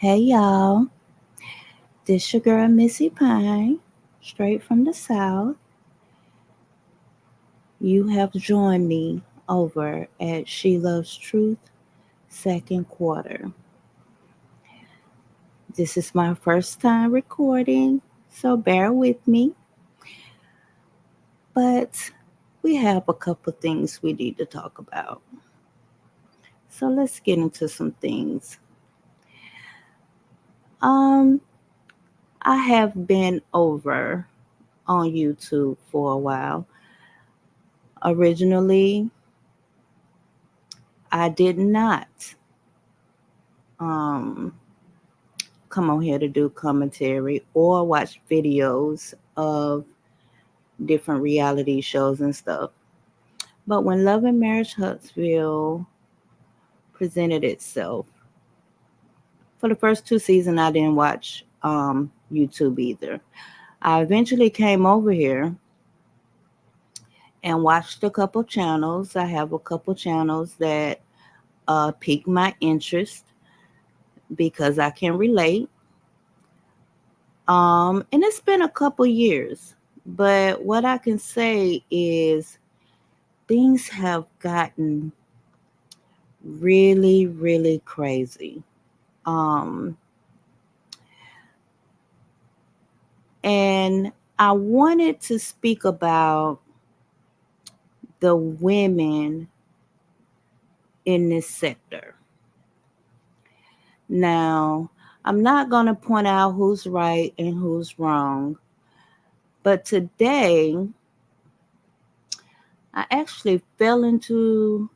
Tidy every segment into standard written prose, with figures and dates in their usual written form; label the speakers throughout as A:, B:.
A: Hey y'all, this your girl Missy Pine, straight from the South. You have joined me over at She Loves Truth second quarter. This is my first time recording, so bear with me. But we have a couple things we need to talk about. So let's get into some things. Um, I have been over on YouTube for a while. Originally, I did not um, come on here to do commentary or watch videos of different reality shows and stuff. But when Love and Marriage Huntsville presented itself, for the first two seasons, I didn't watch YouTube either. I eventually came over here and watched a couple channels. I have a couple channels that piqued my interest because I can relate. And it's been a couple years, but what I can say is things have gotten really, really crazy. Um, and I wanted to speak about the women in this sector. Now, I'm not going to point out who's right and who's wrong, but today I actually fell into,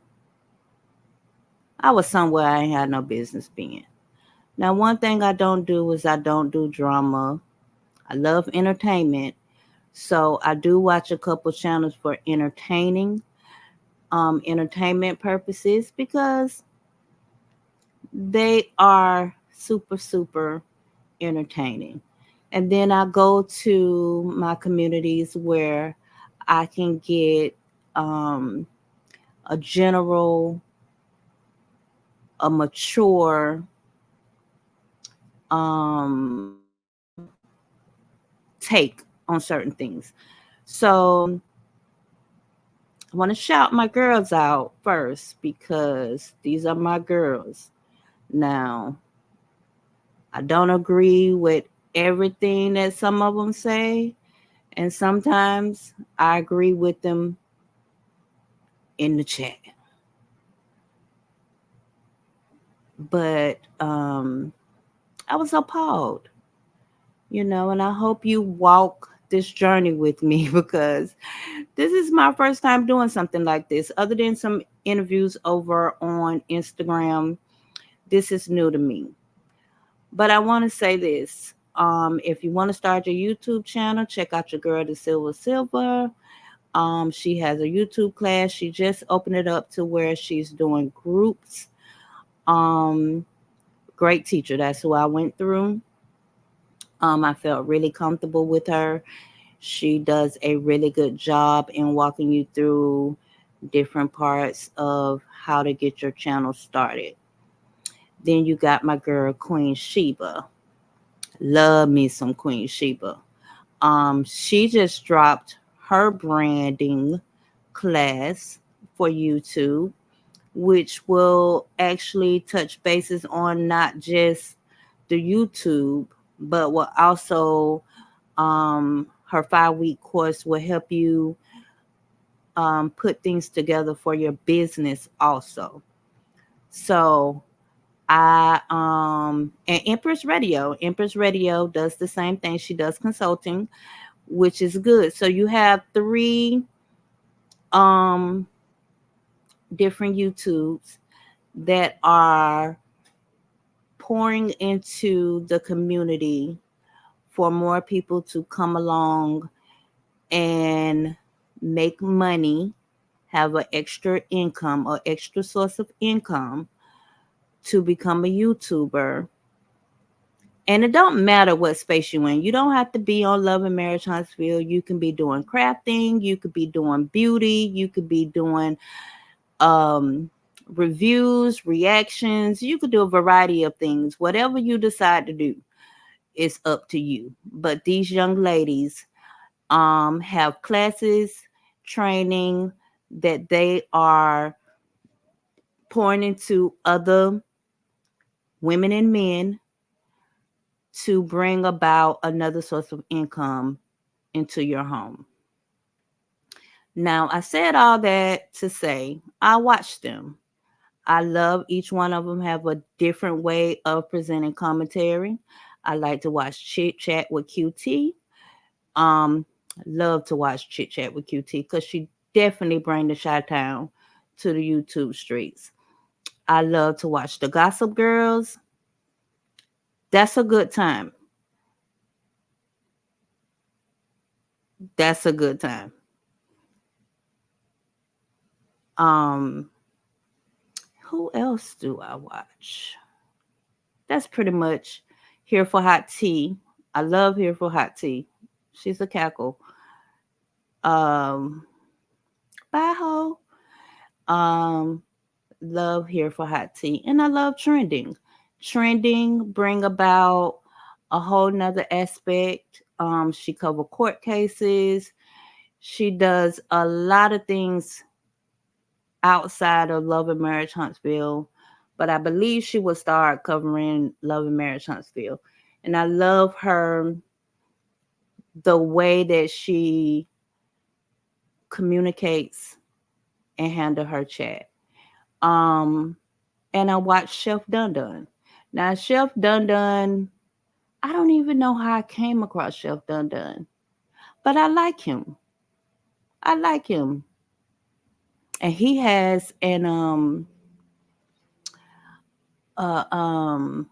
A: I was somewhere I ain't had no business being. Now, one thing I don't do is I don't do drama. I love entertainment. So I do watch a couple channels for entertainment purposes because they are super, super entertaining. And then I go to my communities where I can get um, a general, a mature um, take on certain things. So I want to shout my girls out first because these are my girls. Now, I don't agree with everything that some of them say, and sometimes I agree with them in the chat. But I was appalled, and I hope you walk this journey with me because this is my first time doing something like this. Other than some interviews over on Instagram, this is new to me. But I want to say this. If you want to start your YouTube channel, check out your girl, the Silver Silver. She has a YouTube class. She just opened it up to where she's doing groups. Um, Great teacher. That's who I went through. I felt really comfortable with her. She does a really good job in walking you through different parts of how to get your channel started. Then you got my girl Queen Sheba. Love me some Queen Sheba. She just dropped her branding class for YouTube, which will actually touch bases on not just the YouTube, but will also her 5-week course will help you put things together for your business also. So and Empress Radio does the same thing. She does consulting, which is good. So you have three um different YouTubes that are pouring into the community for more people to come along and make money, have an extra income or extra source of income to become a YouTuber. And it don't matter what space you in. You don't have to be on Love and Marriage Huntsville. You can be doing crafting. You could be doing beauty. You could be doing um, reviews, reactions. You could do a variety of things. Whatever you decide to do is up to you. But these young ladies have classes, training that they are pouring into other women and men to bring about another source of income into your home. Now, I said all that to say I watched them. I love each one of them have a different way of presenting commentary. I like to watch Chit Chat with QT. Um, love to watch Chit Chat with QT because she definitely bring the Chi-Town to the YouTube streets. I love to watch the Gossip Girls. That's a good time. That's a good time. Um, who else do I watch? That's pretty much Here for Hot Tea. I love Here for Hot Tea. She's a cackle. Um, Bye ho. Um, love Here for Hot Tea, and I love trending. Trending bring about a whole nother aspect. She cover court cases. She does a lot of things outside of Love and Marriage Huntsville, but I believe she will start covering Love and Marriage Huntsville. And I love her, the way that she communicates and handle her chat. Um, and I watched Chef Dun Dun. Now, Chef Dun Dun, I don't even know how I came across Chef Dun Dun, but I like him. I like him, and he has an uh, um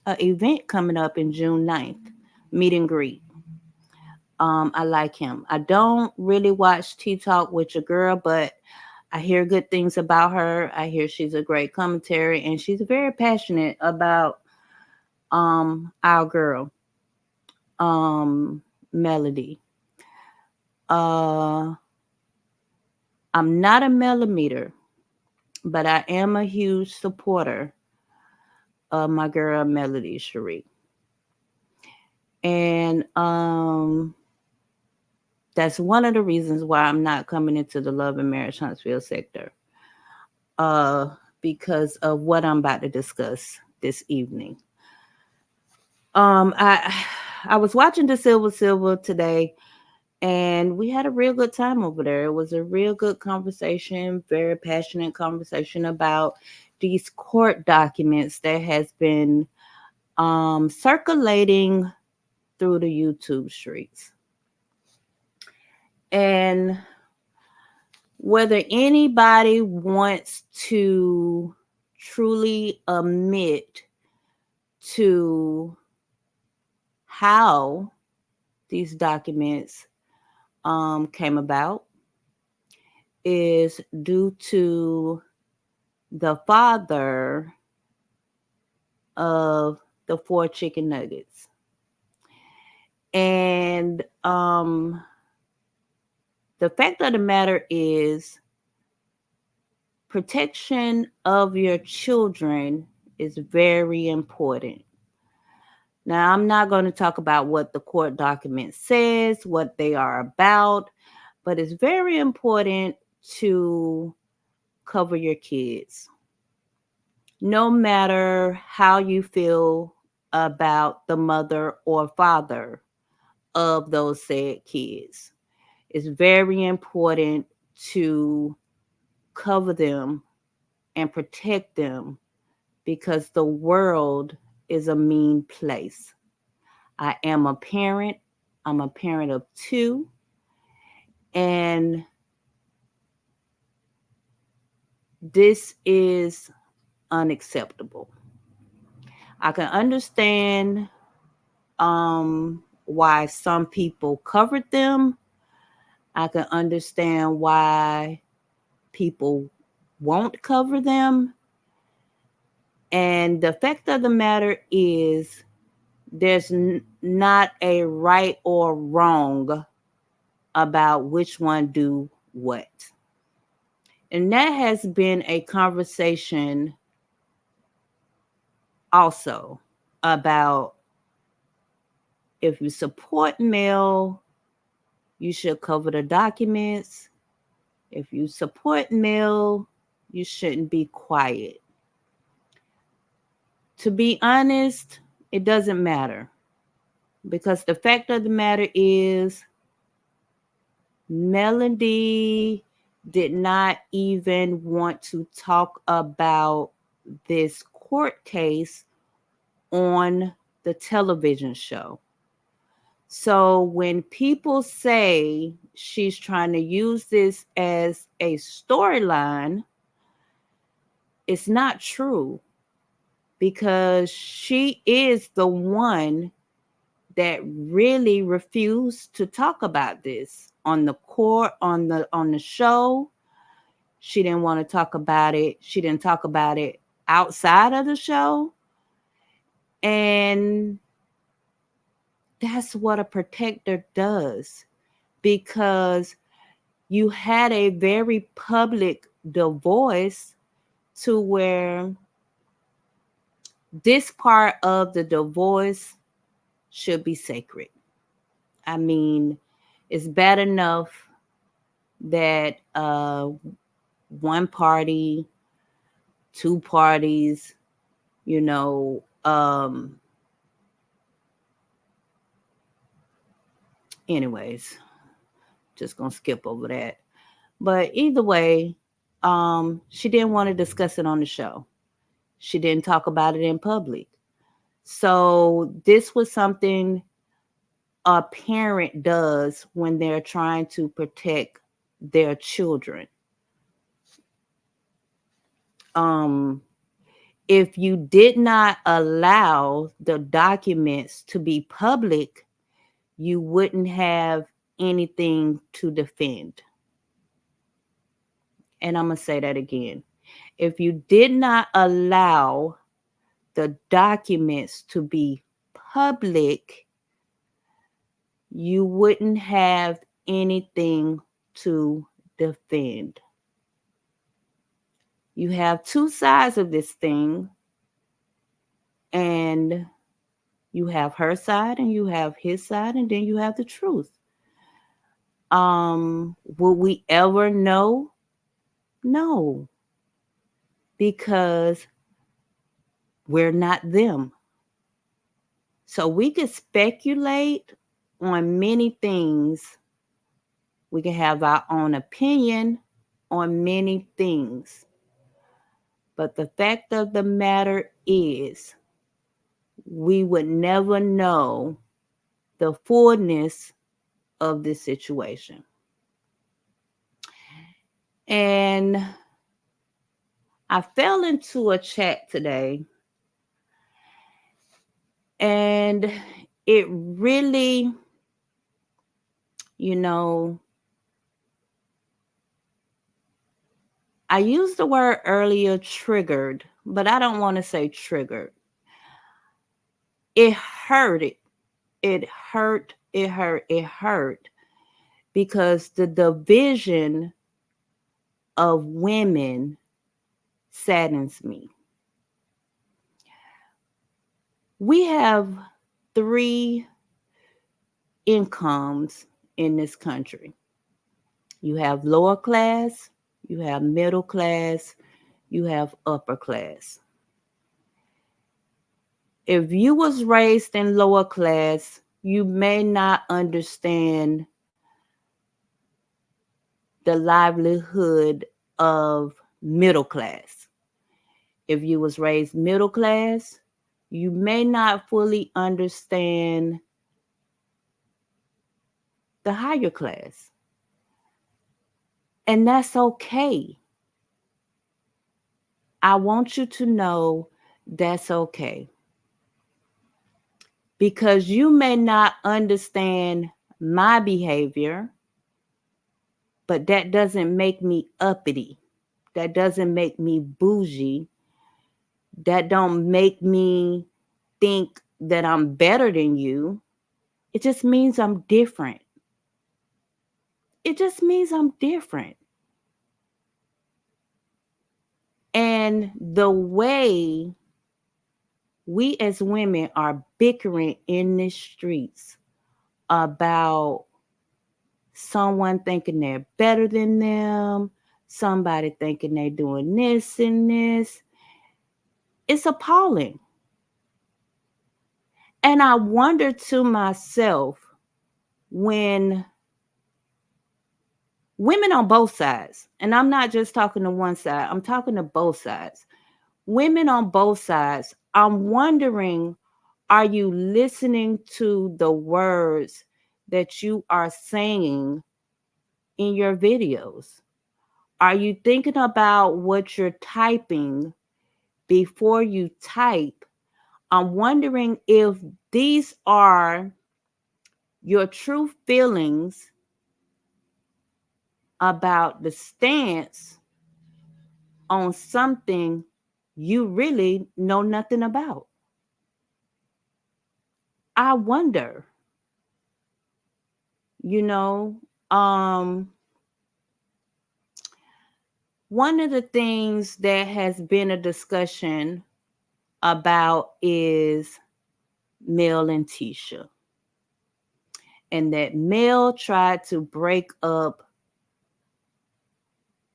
A: a event coming up in June 9th, meet and greet. I like him. I don't really watch Tea Talk with your girl, but I hear good things about her. I hear she's a great commentary and she's very passionate about our girl, Melody. Uh I'm not a millimeter, but I am a huge supporter of my girl Melody Cherie. And that's one of the reasons why I'm not coming into the Love and Marriage Huntsville sector. Uh because of what I'm about to discuss this evening. I I was watching the Silver today and we had a real good time over there. It was a real good conversation, very passionate conversation about these court documents that has been circulating through the YouTube streets. And whether anybody wants to truly admit to how these documents came about is due to the father of the four chicken nuggets. And the fact of the matter is, protection of your children is very important. Now, I'm not going to talk about what the court document says, what they are about, but it's very important to cover your kids. No matter how you feel about the mother or father of those said kids, it's very important to cover them and protect them because the world is a mean place. I am a parent. I'm a parent of two, and this is unacceptable. I can understand why some people covered them. I can understand why people won't cover them. And the fact of the matter is, there's not a right or wrong about which one do what. And that has been a conversation also about if you support male, you should cover the documents. If you support male, you shouldn't be quiet. To be honest, it doesn't matter because the fact of the matter is Melody did not even want to talk about this court case on the television show. So when people say she's trying to use this as a storyline, it's not true because she is the one that really refused to talk about this on the court on the show. She didn't want to talk about it. She didn't talk about it outside of the show. And that's what a protector does because you had a very public divorce to where this part of the divorce should be sacred. I mean, it's bad enough that one party, two parties, you know, anyways, just gonna skip over that. But either way, she didn't want to discuss it on the show. She didn't talk about it in public. So this was something a parent does when they're trying to protect their children. Um, if you did not allow the documents to be public, you wouldn't have anything to defend. And I'm going to say that again. If you did not allow the documents to be public, you wouldn't have anything to defend. You have two sides of this thing, and you have her side and you have his side, and then you have the truth. Will we ever know? No, because we're not them. So we could speculate on many things. We can have our own opinion on many things. But the fact of the matter is, we would never know the fullness of this situation. And I fell into a chat today, and it really, you know, I used the word earlier triggered, but I don't want to say triggered. It hurt it. It hurt, it hurt, it hurt because the division of women saddens me. We have three incomes in this country. You have lower class, you have middle class, you have upper class. If you was raised in lower class, you may not understand the livelihood of middle class. If you was raised middle class, you may not fully understand the higher class. And that's okay. I want you to know that's okay. Because you may not understand my behavior, but that doesn't make me uppity. That doesn't make me bougie. That don't make me think that I'm better than you. It just means I'm different. It just means I'm different. And the way we as women are bickering in the streets about someone thinking they're better than them, somebody thinking they're doing this and this, it's appalling. And I wonder to myself, when women on both sides, and I'm not just talking to one side, I'm talking to both sides. Women on both sides, I'm wondering, are you listening to the words that you are saying in your videos? Are you thinking about what you're typing before you type? I'm wondering if these are your true feelings about the stance on something you really know nothing about. I wonder, you know, um, one of the things that has been a discussion about is Mel and Tisha, and that Mel tried to break up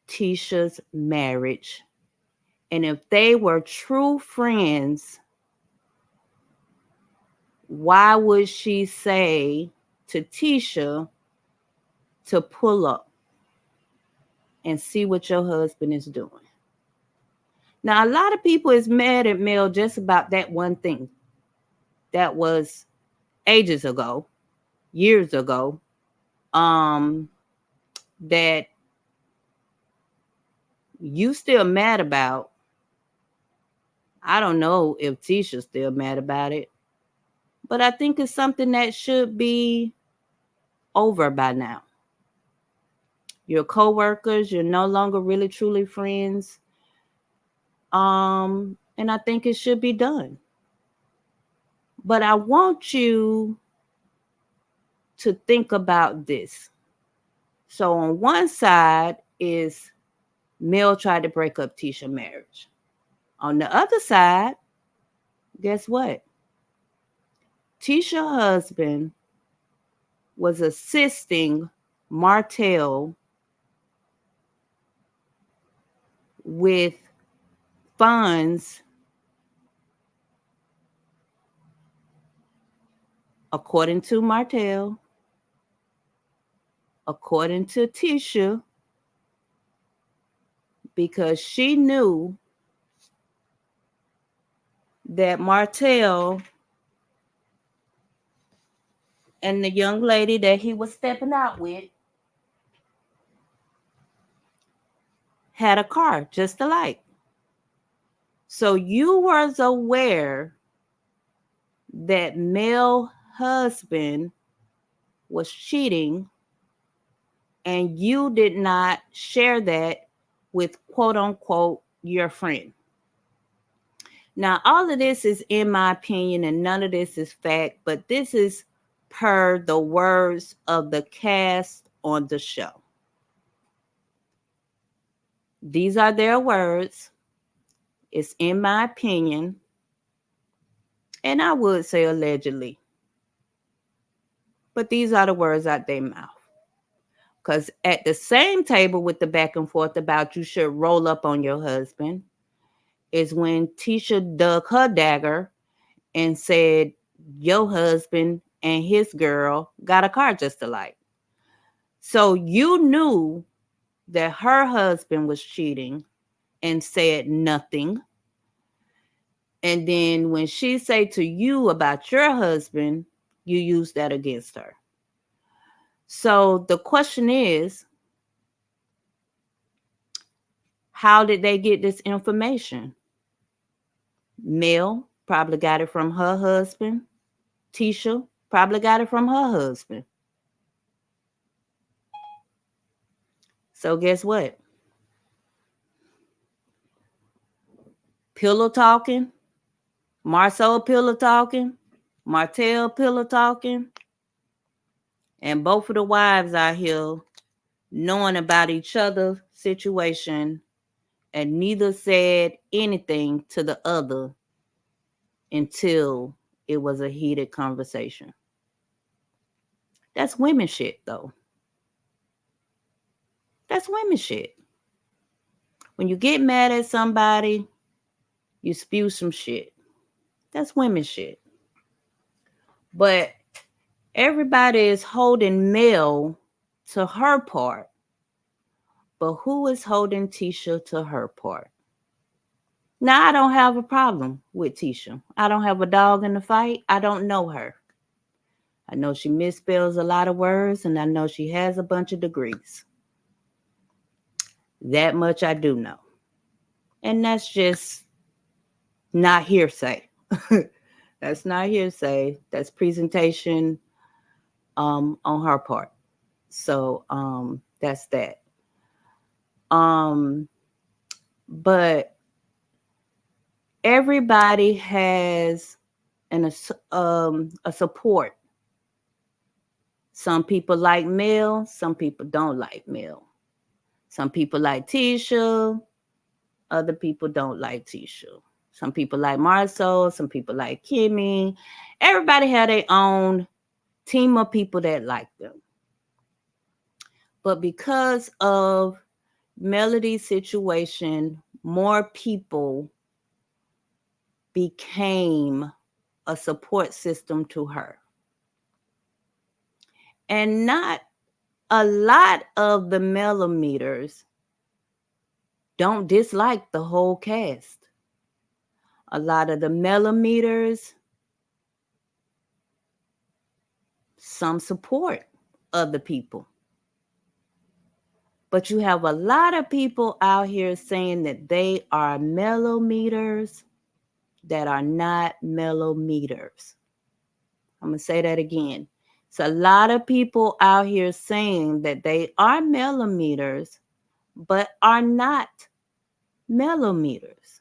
A: Tisha's marriage. And if they were true friends, why would she say to Tisha to pull up and see what your husband is doing? Now, a lot of people is mad at Mel just about that one thing. That was ages ago, years ago. Um, that you still mad about. I don't know if Tisha's still mad about it, but I think it's something that should be over by now. You're co-workers, you're no longer really truly friends. And I think it should be done. But I want you to think about this. So on one side is Mel tried to break up Tisha's marriage. On the other side, guess what? Tisha's husband was assisting Martell with funds, according to Martell, according to Tisha, because she knew that Martell and the young lady that he was stepping out with had a car just alike. So you was aware that Mel's husband was cheating, and you did not share that with quote unquote your friend. Now, all of this is in my opinion, and none of this is fact, but this is per the words of the cast on the show. These are their words. It's in my opinion, and I would say allegedly, but these are the words out their mouth. Because at the same table with the back and forth about you should roll up on your husband is when Tisha dug her dagger and said, your husband and his girl got a car just alike. So you knew that her husband was cheating and said nothing. And then when she say to you about your husband, you use that against her. So the question is, how did they get this information? Mel probably got it from her husband. Tisha probably got it from her husband. So guess what? Pillow talking, Marcel pillow talking, Martell pillow talking, and both of the wives out here knowing about each other's situation and neither said anything to the other until it was a heated conversation. That's women shit, though. That's women shit. When you get mad at somebody, you spew some shit. That's women shit. But everybody is holding Mel to her part. But who is holding Tisha to her part? Now, I don't have a problem with Tisha. I don't have a dog in the fight. I don't know her. I know she misspells a lot of words, and I know she has a bunch of degrees. That much I do know. And that's just not hearsay. That's not hearsay. That's presentation on her part. So that's that. But everybody has a support. Some people like Mel, some people don't like Mel. Some people like Tisha, other people don't like Tisha. Some people like Marsau, some people like Kimmy. Everybody had their own team of people that like them. But because of Melody's situation, more people became a support system to her. And not a lot of the millimeters don't dislike the whole cast. A lot of the millimeters, some support other people. But you have a lot of people out here saying that they are millimeters that are not millimeters. I'm going to say that again. It's a lot of people out here saying that they are millimeters, but are not millimeters.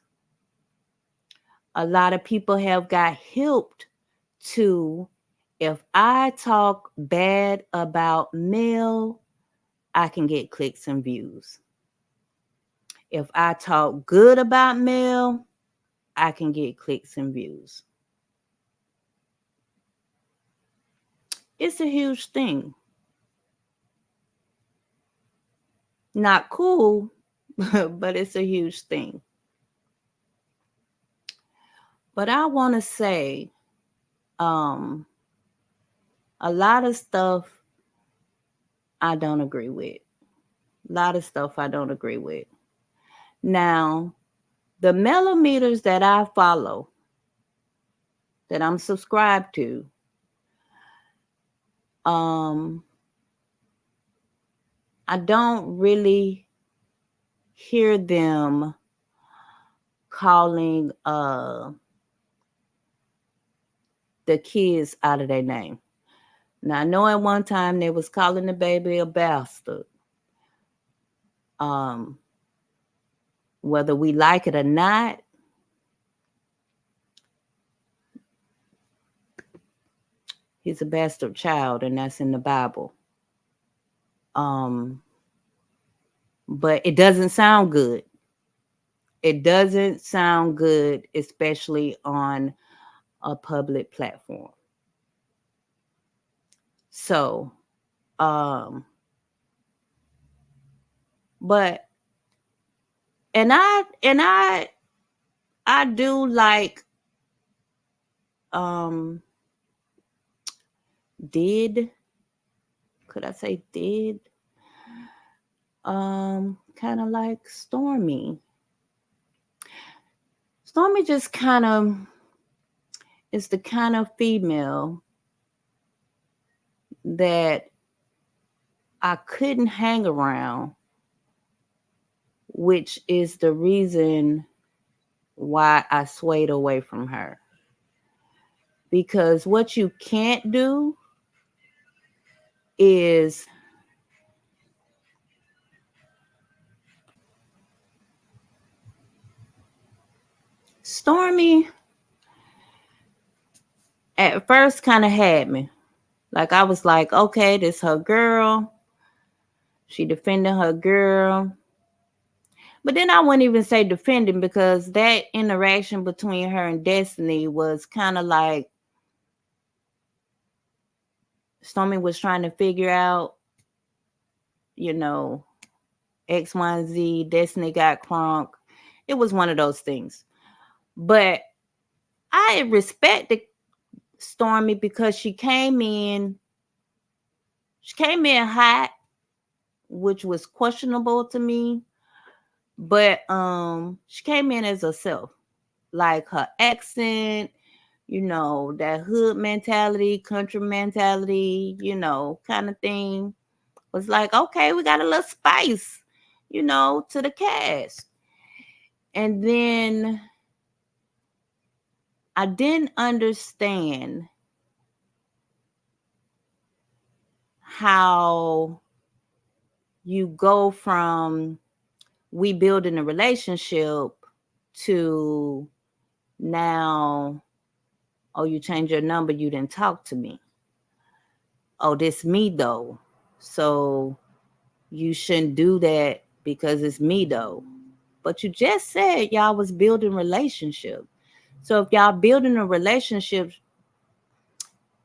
A: A lot of people have got helped to, if I talk bad about Mel, I can get clicks and views. If I talk good about Mel, I can get clicks and views. It's a huge thing. Not cool, but it's a huge thing. But I want to say a lot of stuff I don't agree with. A lot of stuff I don't agree with. Now, the millimeters that I follow, that I'm subscribed to, I don't really hear them calling the kids out of their name. Now, I know at one time they was calling the baby a bastard. Whether we like it or not, he's a bastard child, and that's in the Bible. But it doesn't sound good. It doesn't sound good, especially on a public platform. So, but I do like did could I say did kind of like Stormy. Stormy just kind of is the kind of female that I couldn't hang around, which is the reason why I swayed away from her. Because what you can't do is Stormy at first kind of had me. Like I was like, okay, this her girl. She defending her girl. But then I wouldn't even say defending, because that interaction between her and Destiny was kind of like Stormy was trying to figure out, you know, X, Y, and Z. Destiny got crunk. It was one of those things. But I respected Stormy because she came in hot, which was questionable to me. But she came in as herself. Like her accent, that hood mentality, country mentality, kind of thing. Was like, okay, we got a little spice, to the cast. And then I didn't understand how you go from we building a relationship to now, oh, you changed your number, you didn't talk to me. Oh, this me though. So you shouldn't do that because it's me though. But you just said y'all was building relationship. So if y'all building a relationship,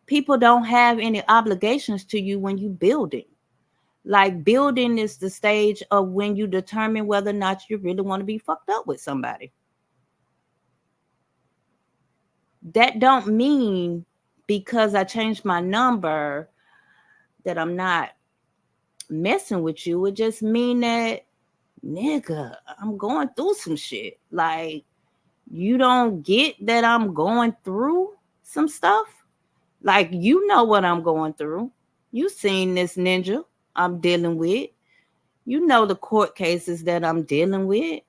A: people don't have any obligations to you when you building. Like building is the stage of when you determine whether or not you really want to be fucked up with somebody. That don't mean because I changed my number that I'm not messing with you. It just mean that, nigga, I'm going through some shit. Like, you don't get that I'm going through some stuff? Like, you know what I'm going through. You seen this ninja I'm dealing with. You know the court cases that I'm dealing with.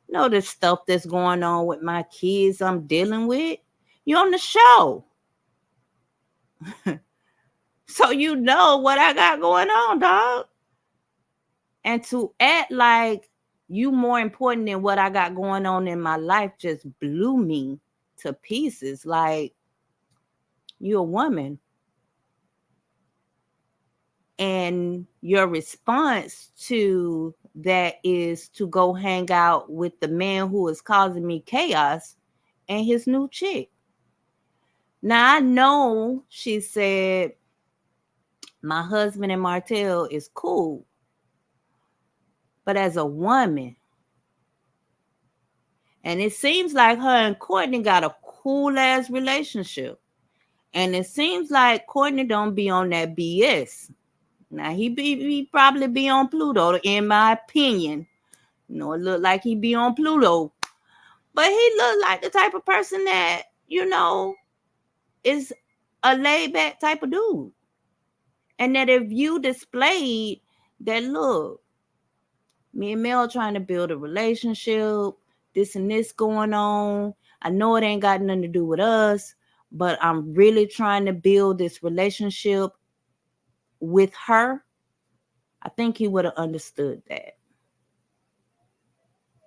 A: You know the stuff that's going on with my kids I'm dealing with. You on the show. So you know what I got going on, dog. And to act like you more important than what I got going on in my life just blew me to pieces. Like, you're a woman, and your response to that is to go hang out with the man who is causing me chaos and his new chick. Now I know she said my husband and Martell is cool, but as a woman, and it seems like her and Courtney got a cool ass relationship. And it seems like Courtney don't be on that BS. Now he probably be on Pluto, in my opinion. It look like he be on Pluto. But he look like the type of person that, is a laid back type of dude. And that if you displayed that, look, me and Mel trying to build a relationship, this and this going on. I know it ain't got nothing to do with us, but I'm really trying to build this relationship with her. I think he would have understood that.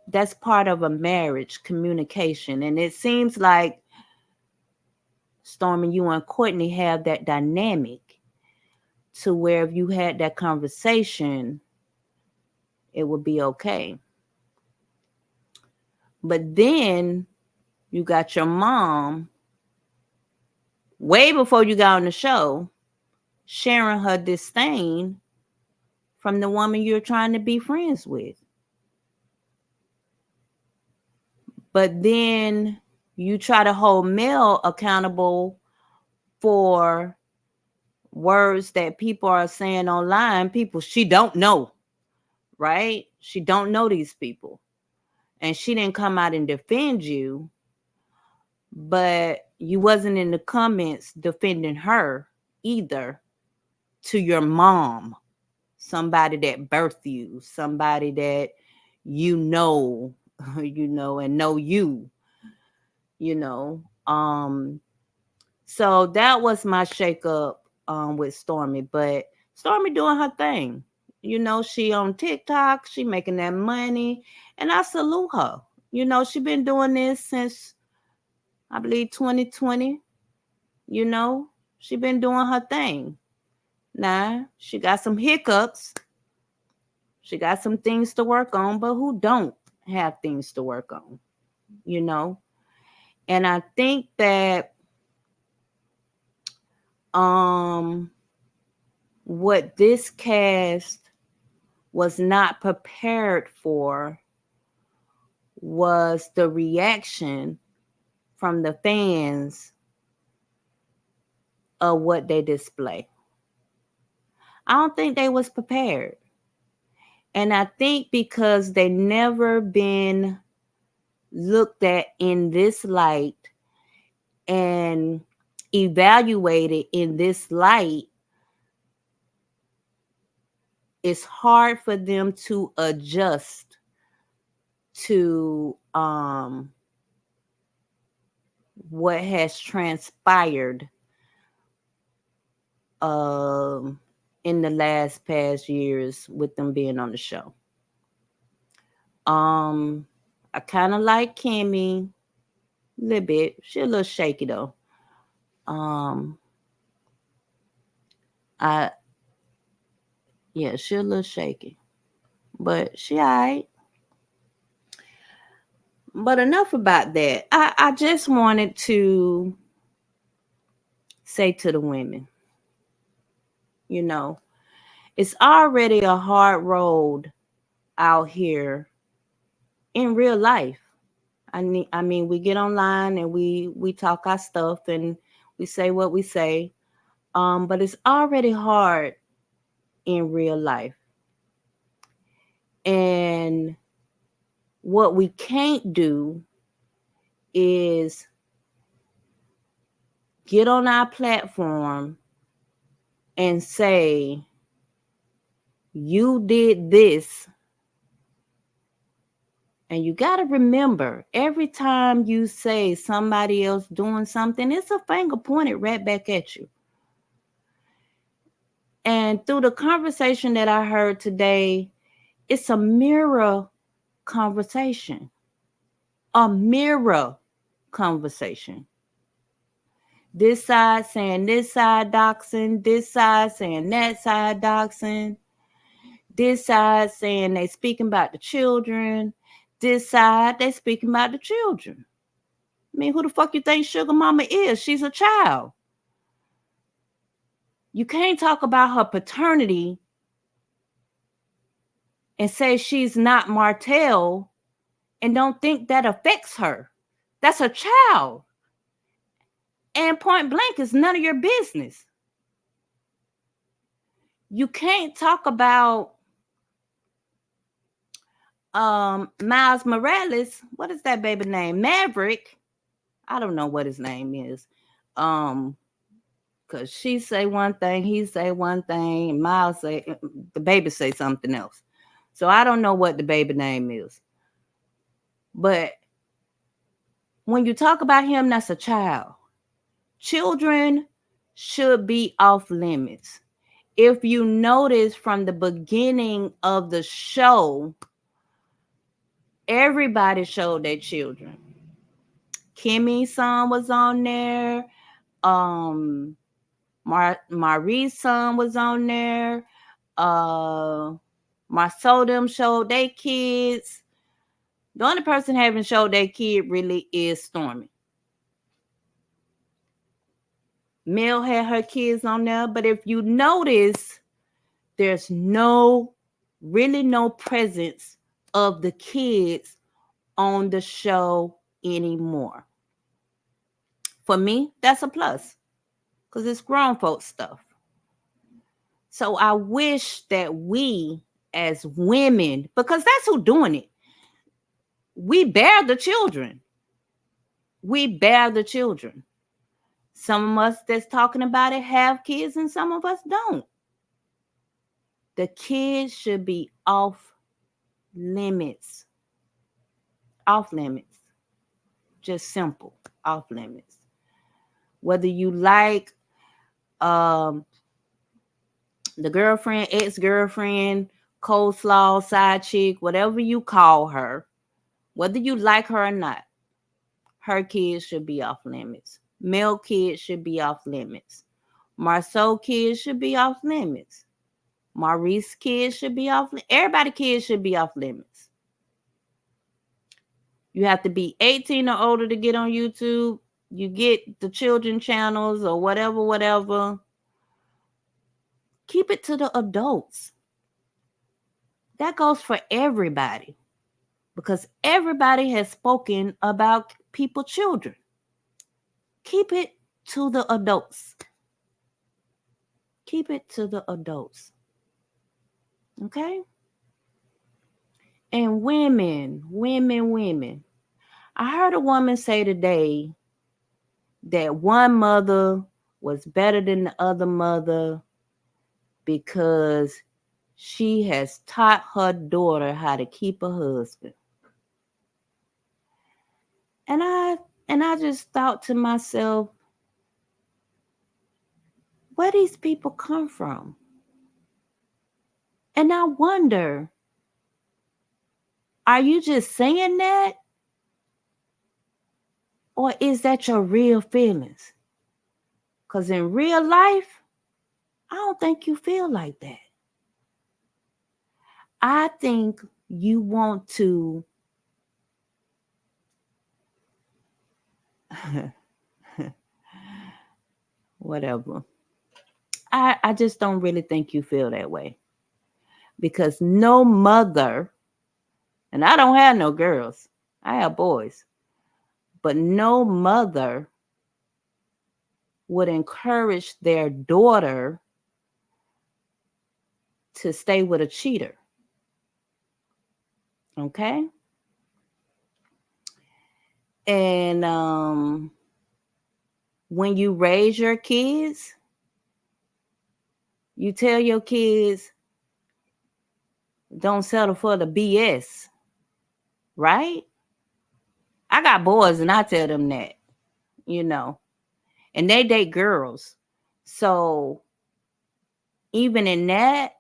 A: That's part of a marriage, communication. And it seems like Stormy, you and Courtney have that dynamic to where if you had that conversation, it would be okay. But then you got your mom, way before you got on the show, sharing her disdain from the woman you're trying to be friends with. But then you try to hold Mel accountable for words that people are saying online. People she don't know, right? She don't know these people. And she didn't come out and defend you, but you wasn't in the comments defending her either to your mom, somebody that birthed you, somebody that you know, and know you, you know. So that was my shakeup with Stormy. But Stormy doing her thing. She on TikTok, she making that money, and I salute her. She been doing this since I believe 2020. You know, she been doing her thing. Now she got some hiccups. She got some things to work on, but who don't? have things to work on, you know? And I think that what this cast was not prepared for was the reaction from the fans of what they display. I don't think they was prepared. And I think because they never been looked at in this light and evaluated in this light, it's hard for them to adjust to what has transpired in the past years with them being on the show. I kind of like Kimmy a little bit. She a little shaky though. I Yeah, she a little shaky, but she alright. But enough about that. I just wanted to say to the women, you know, it's already a hard road out here in real life. I mean, we get online and we talk our stuff and we say what we say. But it's already hard in real life. And what we can't do is get on our platform and say, you did this. And you got to remember, every time you say somebody else doing something, it's a finger pointed right back at you. And through the conversation that I heard today, it's a mirror conversation. A mirror conversation. This side saying this side doxing, this side saying that side doxing, this side saying they speaking about the children, this side they speaking about the children. I mean, who the fuck you think Sugar Mama is? She's a child. You can't talk about her paternity and say she's not Martell and don't think that affects her. That's a child. And point blank, is none of your business. You can't talk about Miles Morales. What is that baby name? Maverick. I don't know what his name is. Cause she say one thing, he say one thing, and Miles say the baby say something else. So I don't know what the baby name is. But when you talk about him, that's a child. Children should be off limits. If you notice from the beginning of the show, everybody showed their children. Kimmy's son was on there. Marie's son was on there. Marceau them showed their kids. The only person having showed their kid really is Stormy. Mel had her kids on there, but if you notice, there's really no presence of the kids on the show anymore. For me, that's a plus because it's grown folks stuff. So I wish that we as women, because that's who doing it, we bear the children. We bear the children. Some of us that's talking about it have kids and some of us don't. The kids should be off limits. Off limits. Just simple. Off limits. Whether you like the girlfriend, ex-girlfriend, coleslaw, side chick, whatever you call her, whether you like her or not, her kids should be off limits. Male kids should be off limits. Marceau kids should be off limits. Maurice kids should be off limits. Everybody kids should be off limits. You have to be 18 or older to get on YouTube. You get the children channels or whatever, whatever. Keep it to the adults. That goes for everybody because everybody has spoken about people, children. Keep it to the adults. Keep it to the adults. Okay? And women, women, women. I heard a woman say today that one mother was better than the other mother because she has taught her daughter how to keep a husband. And I just thought to myself, where these people come from? And I wonder, are you just saying that? Or is that your real feelings? Because in real life, I don't think you feel like that. I think you want to whatever. I just don't really think you feel that way. Because no mother, and I don't have no girls, I have boys, but no mother would encourage their daughter to stay with a cheater. Okay? And when you raise your kids, you tell your kids, don't settle for the BS, right? I got boys and I tell them that, you know, and they date girls. So even in that,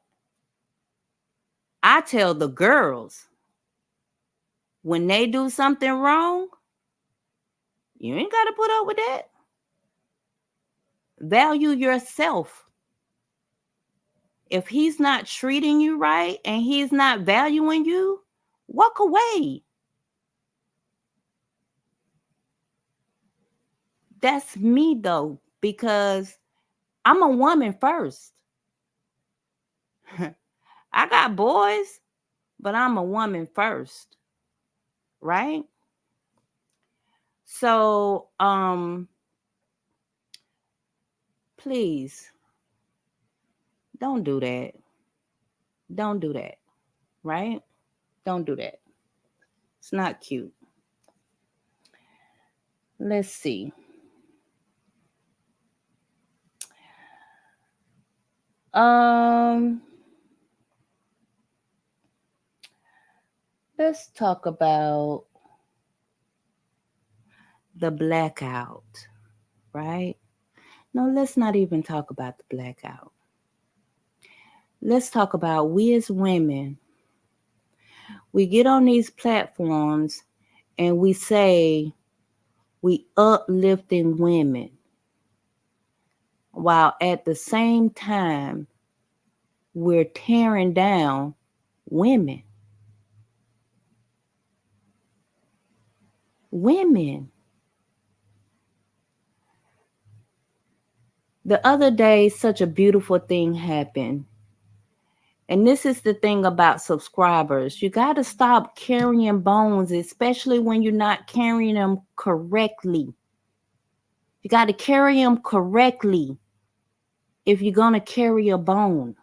A: I tell the girls when they do something wrong, you ain't got to put up with that. Value yourself. If he's not treating you right and he's not valuing you, walk away. That's me though, because I'm a woman first. I got boys, but I'm a woman first, right? So, please don't do that. Don't do that, right? Don't do that. It's not cute. Let's see. Um, let's talk about the blackout, right? No, let's not even talk about the blackout. Let's talk about we as women. We get on these platforms and we say we uplifting women while at the same time we're tearing down women. Women. The other day, such a beautiful thing happened. And this is the thing about subscribers. You got to stop carrying bones, especially when you're not carrying them correctly. You got to carry them correctly if you're going to carry a bone.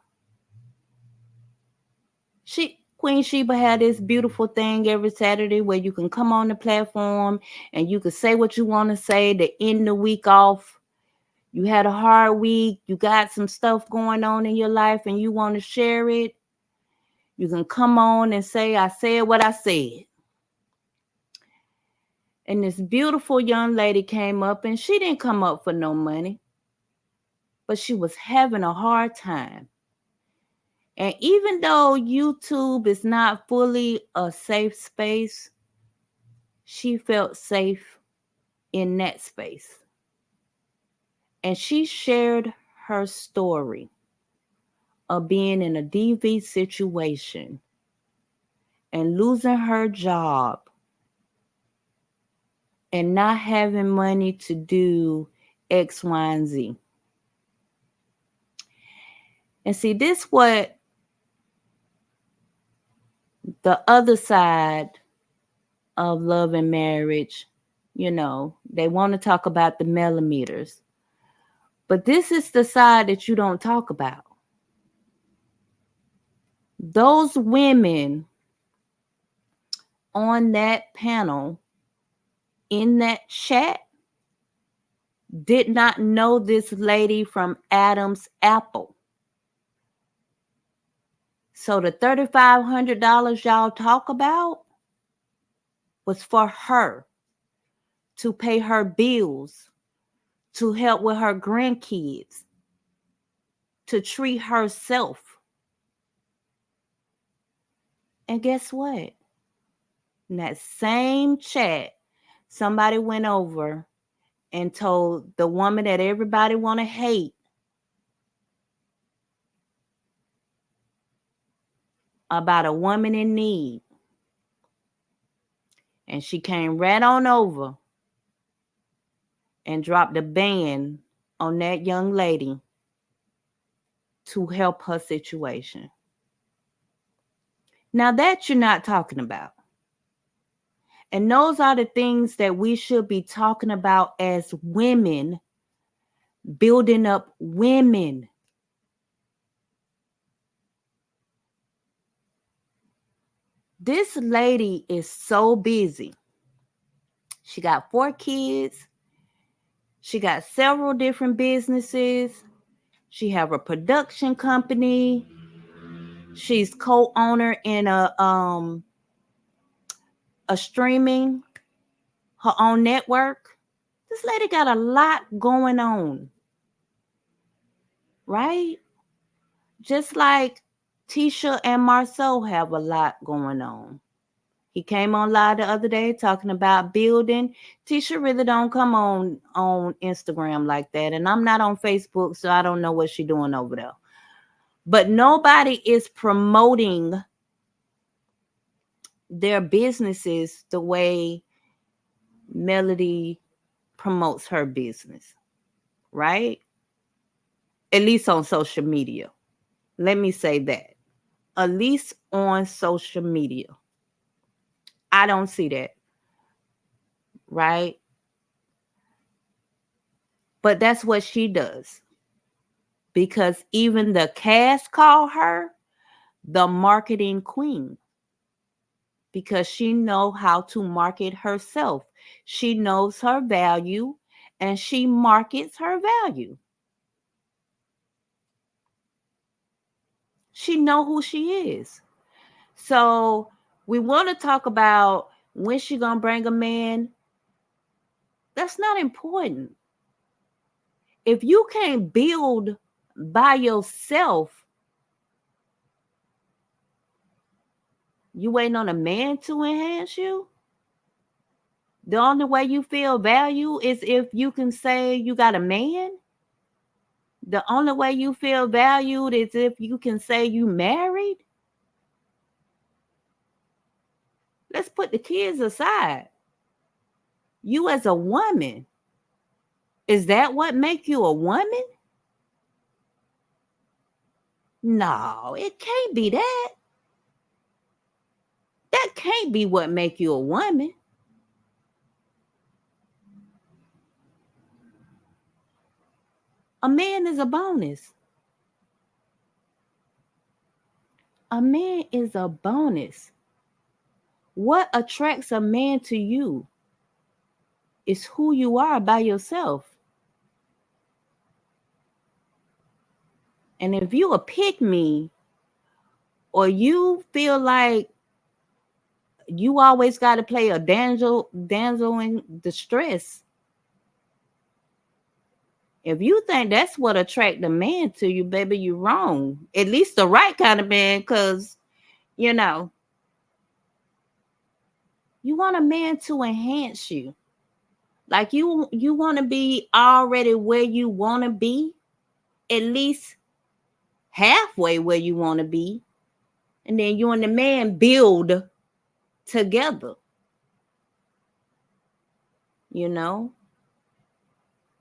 A: Queen Sheba had this beautiful thing every Saturday where you can come on the platform and you can say what you want to say to end the week off. You had a hard week, you got some stuff going on in your life and you want to share it. You can come on and say, I said what I said. And this beautiful young lady came up and she didn't come up for no money, but she was having a hard time. And even though YouTube is not fully a safe space, she felt safe in that space. And she shared her story of being in a DV situation and losing her job and not having money to do X, Y, and Z. And see, this what the other side of love and marriage, they want to talk about the millimeters. But this is the side that you don't talk about. Those women on that panel in that chat did not know this lady from Adam's apple. So the $3,500 y'all talk about was for her to pay her bills, to help with her grandkids, to treat herself. And guess what? In that same chat, somebody went over and told the woman that everybody want to hate about a woman in need. And she came right on over and dropped a ban on that young lady to help her situation. Now that you're not talking about. And those are the things that we should be talking about as women, building up women. This lady is so busy. She got 4 kids. She got several different businesses. She have a production company. She's co-owner in a streaming, her own network. This lady got a lot going on, right? Just like Tisha and Marceau have a lot going on. He came on live the other day talking about building. Tisha really don't come on Instagram like that. And I'm not on Facebook, so I don't know what she's doing over there. But nobody is promoting their businesses the way Melody promotes her business, right? At least on social media. Let me say that. At least on social media. I don't see that, right? But that's what she does. Because even the cast call her the marketing queen. Because she knows how to market herself. She knows her value and she markets her value. She know who she is. So we want to talk about when she gonna bring a man. That's not important. If you can't build by yourself, you waiting on a man to enhance you? The only way you feel value is if you can say you got a man? The only way you feel valued is if you can say you married? Let's put the kids aside. You as a woman, is that what make you a woman? No, it can't be that. That can't be what make you a woman. A man is a bonus. A man is a bonus. What attracts a man to you is who you are by yourself. And if you a pick me, or you feel like you always got to play a damsel in distress, if you think that's what attract a man to you, baby, you're wrong. At least the right kind of man, because you want a man to enhance you. Like you want to be already where you want to be, at least halfway where you want to be, and then you and the man build together. You know,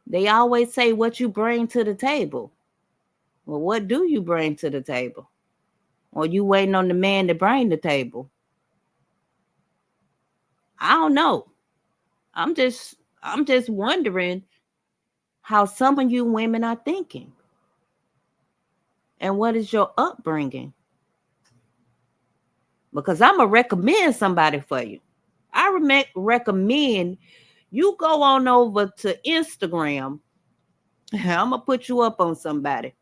A: they always say what you bring to the table. Well, what do you bring to the table? Or you waiting on the man to bring the table? I don't know. I'm just I'm just wondering how some of you women are thinking and what is your upbringing? Because I'm gonna recommend somebody for you. Recommend you go on over to Instagram. I'm gonna put you up on somebody.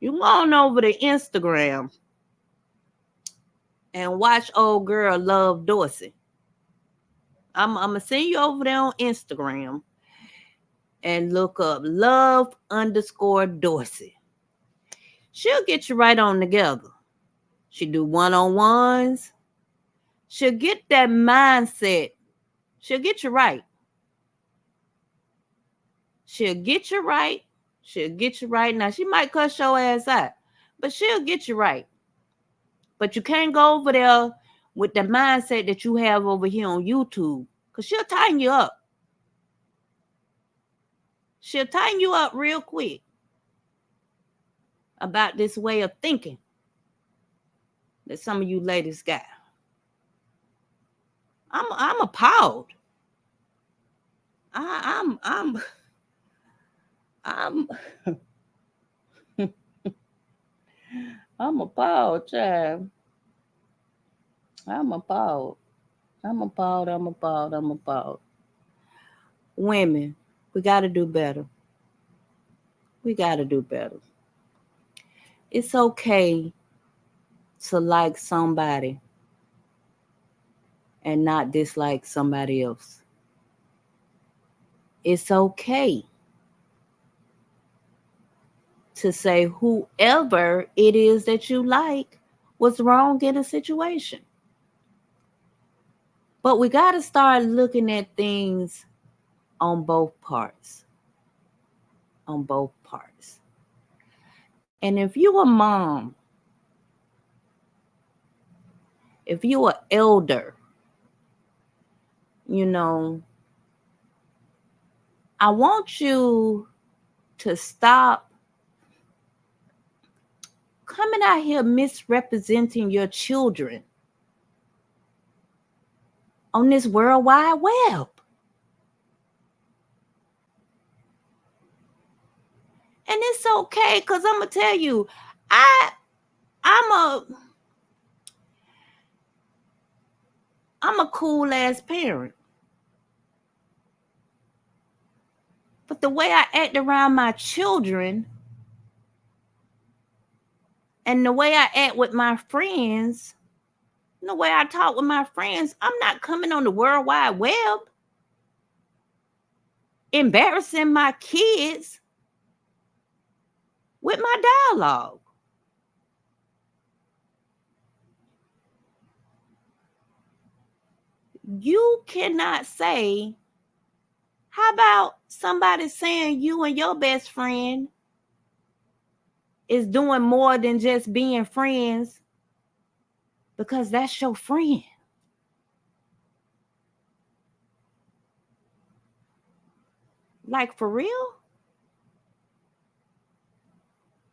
A: You go on over to Instagram and watch old girl Love Dorsey. I'm gonna send you over there on Instagram and look up love_Dorsey. She'll get you right on together. She do one-on-ones. She'll get that mindset. She'll get you right. She'll get you right. She'll get you right. Now she might cuss your ass out, but she'll get you right. But you can't go over there with the mindset that you have over here on YouTube, because she'll tighten you up. She'll tighten you up real quick about this way of thinking that some of you ladies got. I'm appalled. I'm I'm I'm appalled, child. I'm appalled. I'm appalled. I'm appalled. I'm appalled. Women, we got to do better. We got to do better. It's okay to like somebody and not dislike somebody else. It's okay to say whoever it is that you like was wrong in a situation. But we got to start looking at things on both parts. On both parts. And if you a mom, if you an elder, you know, I want you to stop coming out here misrepresenting your children on this World Wide Web. And it's okay, because I'm going to tell you, I'm a I'm a cool ass parent. But the way I act around my children and the way I act with my friends, the way I talk with my friends, I'm not coming on the World Wide Web embarrassing my kids with my dialogue. You cannot say, how about somebody saying you and your best friend is doing more than just being friends because that's your friend? Like, for real?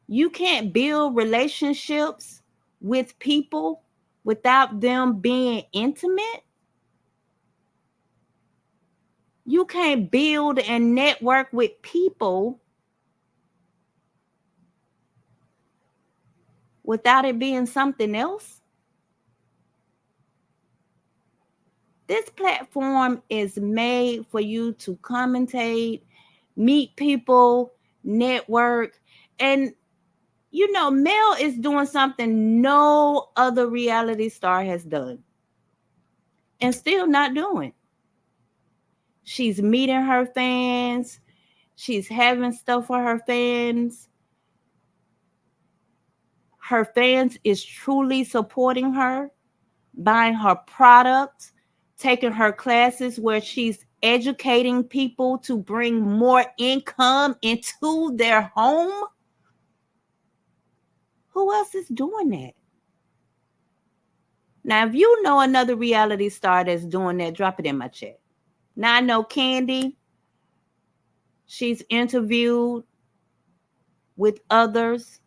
A: You can't build relationships with people without them being intimate. You can't build and network with people without it being something else. This platform is made for you to commentate, meet people, network, and you know, Mel is doing something no other reality star has done and still not doing. She's meeting her fans. She's having stuff for her fans. Her fans is truly supporting her, buying her products, taking her classes where she's educating people to bring more income into their home. Who else is doing that? Now, if you know another reality star that's doing that, drop it in my chat. Now I know Candy, she's interviewed with others,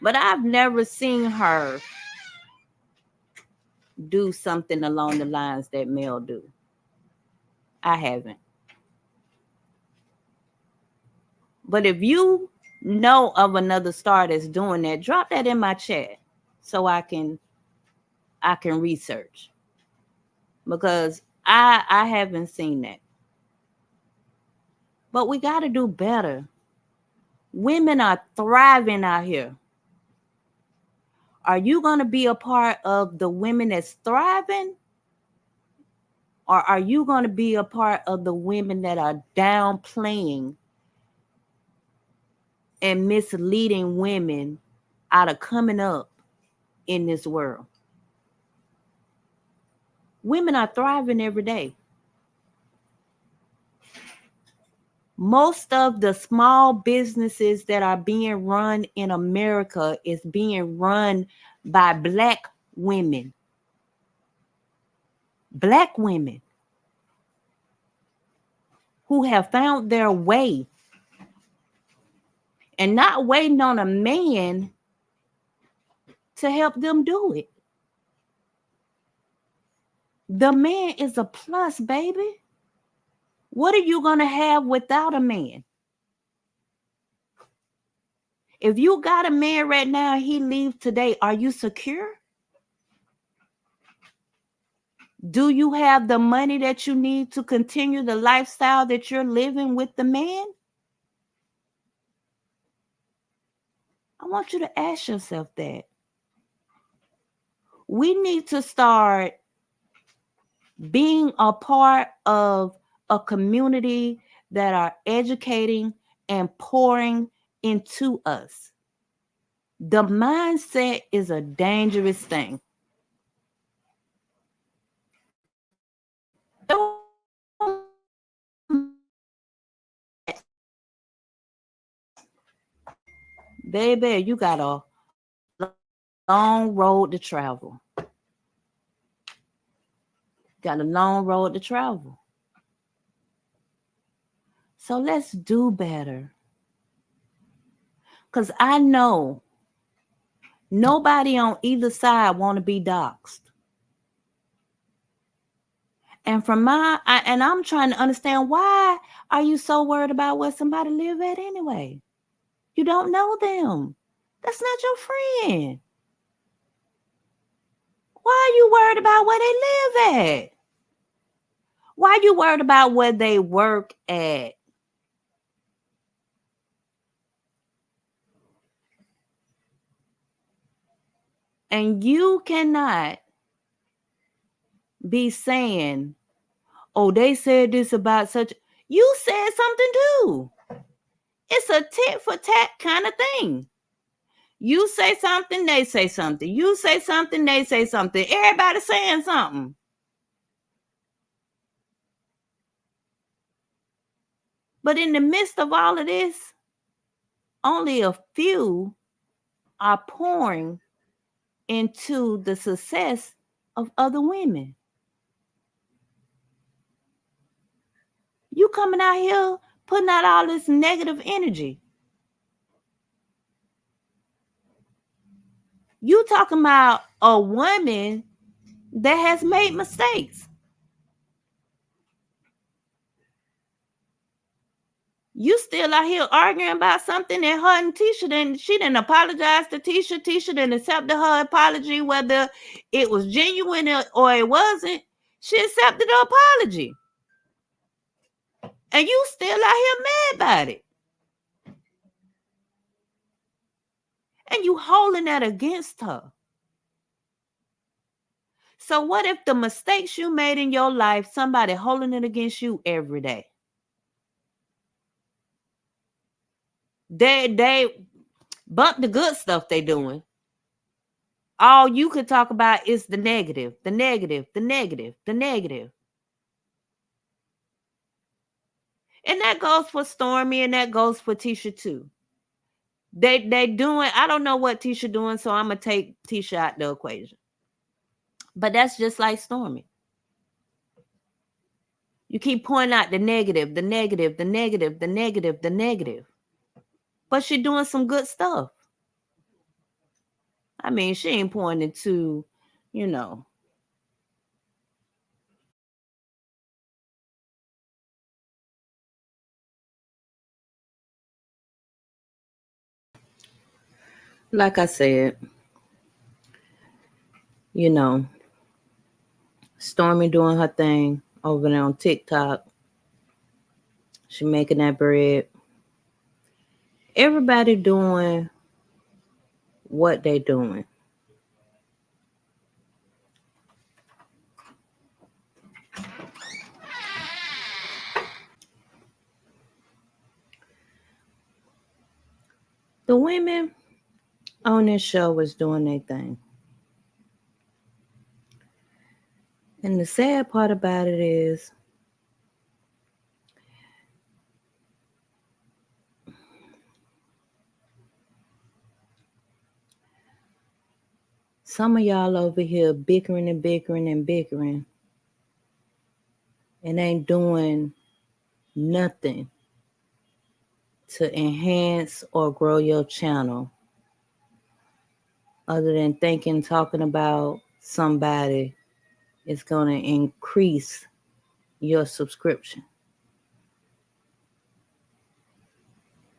A: but I've never seen her do something along the lines that Mel do. I haven't. But if you know of another star that's doing that, drop that in my chat so I can research, because I haven't seen that. But we got to do better. Women are thriving out here. Are you going to be a part of the women that's thriving? Or are you going to be a part of the women that are downplaying and misleading women out of coming up in this world? Women are thriving every day. Most of the small businesses that are being run in America is being run by Black women. Black women who have found their way and not waiting on a man to help them do it. The man is a plus, baby. What are you going to have without a man? If you got a man right now, he leaves today, are you secure? Do you have the money that you need to continue the lifestyle that you're living with the man? I want you to ask yourself that. We need to start being a part of a community that are educating and pouring into us. The mindset is a dangerous thing. Baby, you got a long road to travel. Got a long road to travel. So let's do better. Because I know nobody on either side want to be doxxed. And I'm trying to understand, why are you so worried about where somebody live at anyway? You don't know them. That's not your friend. Why are you worried about where they live at? Why are you worried about where they work at? And you cannot be saying, oh, they said this about such. You said something too. It's a tit for tat kind of thing. You say something, they say something. You say something, they say something. Everybody saying something. But in the midst of all of this, only a few are pouring into the success of other women. You coming out here putting out all this negative energy. You talking about a woman that has made mistakes. You still out here arguing about something that her and Tisha she didn't apologize to Tisha. Tisha didn't accept her apology, whether it was genuine or it wasn't. She accepted the apology. And you still out here mad about it. And you holding that against her. So what if the mistakes you made in your life, somebody holding it against you every day? They bump the good stuff they doing. All you could talk about is the negative, the negative, the negative, the negative. And that goes for Stormy, and that goes for Tisha too. They doing, I don't know what Tisha doing, so I'm gonna take Tisha out the equation. But that's just like Stormy. You keep pointing out the negative, the negative, the negative, the negative, the negative. But she's doing some good stuff. I mean, she ain't pointing to, you know, like I said, you know, Stormy doing her thing over there on TikTok. She making that bread. Everybody doing what they doing. The women on this show was doing their thing. And the sad part about it is some of y'all over here bickering and bickering and bickering and ain't doing nothing to enhance or grow your channel other than thinking talking about somebody is going to increase your subscription.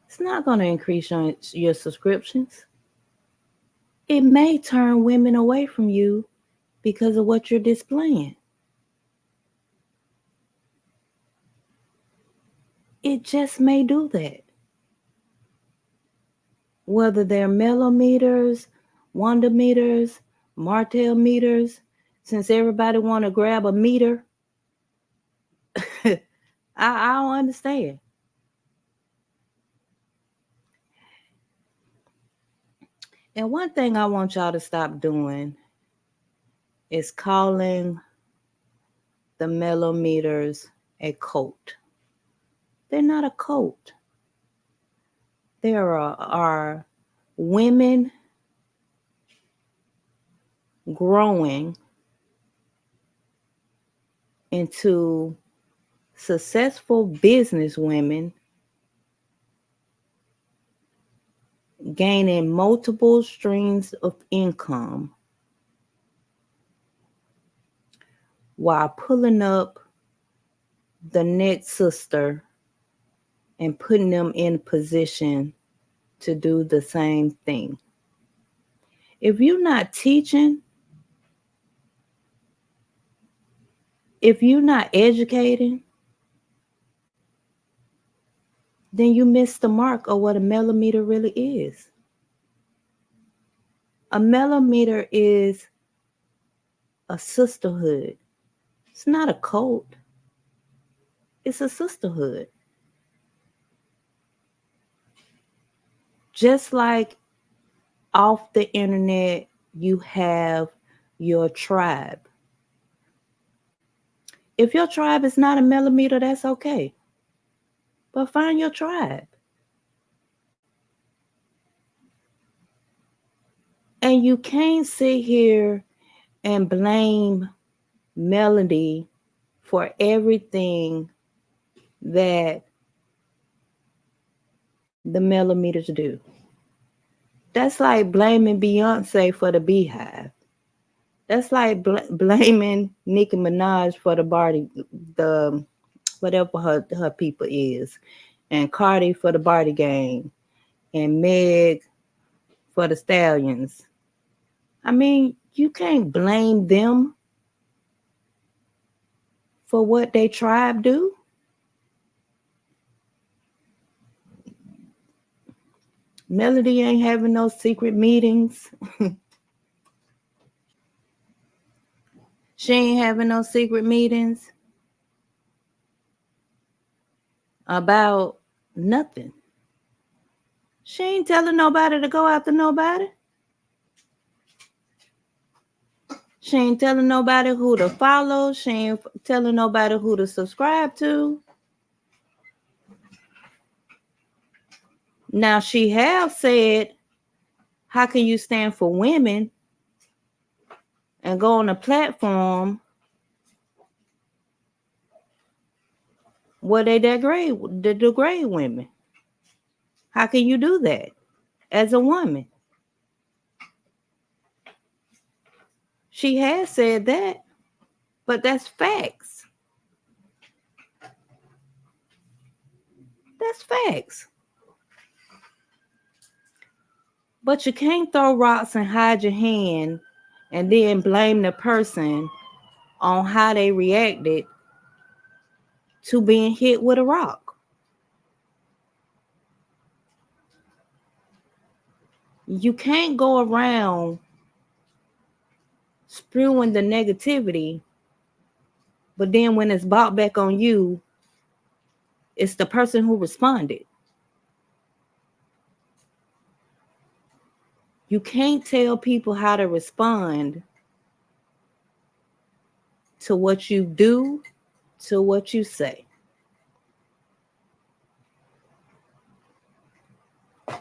A: It's not going to increase your subscriptions. It may turn women away from you because of what you're displaying. It just may do that. Whether they're mellometers, wonder meters, Martell meters, since everybody want to grab a meter, I don't understand. And one thing I want y'all to stop doing is calling the mellometers a cult. They're not a cult. There are women growing into successful business women, gaining multiple streams of income while pulling up the next sister and putting them in position to do the same thing. If you're not teaching, if you're not educating, then you miss the mark of what a mellometer really is. A mellometer is a sisterhood. It's not a cult. It's a sisterhood. Just like off the internet, you have your tribe. If your tribe is not a mellometer, that's okay. But find your tribe. And you can't sit here and blame Melody for everything that the mellometers do. That's like blaming Beyonce for the Beehive. That's like blaming Nicki Minaj for the whatever her people is, and Cardi for the Barty Gang, and Meg for the Stallions. I mean, you can't blame them for what they tribe do. Melody ain't having no secret meetings. She ain't having no secret meetings about nothing. She ain't telling nobody to go after nobody. She ain't telling nobody who to follow. She ain't telling nobody who to subscribe to. Now, she have said, how can you stand for women and go on a platform Well, they degrade women. How can you do that as a woman? She has said that, but that's facts. That's facts. But you can't throw rocks and hide your hand and then blame the person on how they reacted to being hit with a rock. You can't go around spewing the negativity, but then when it's brought back on you, it's the person who responded. You can't tell people how to respond to what you do, to what you say.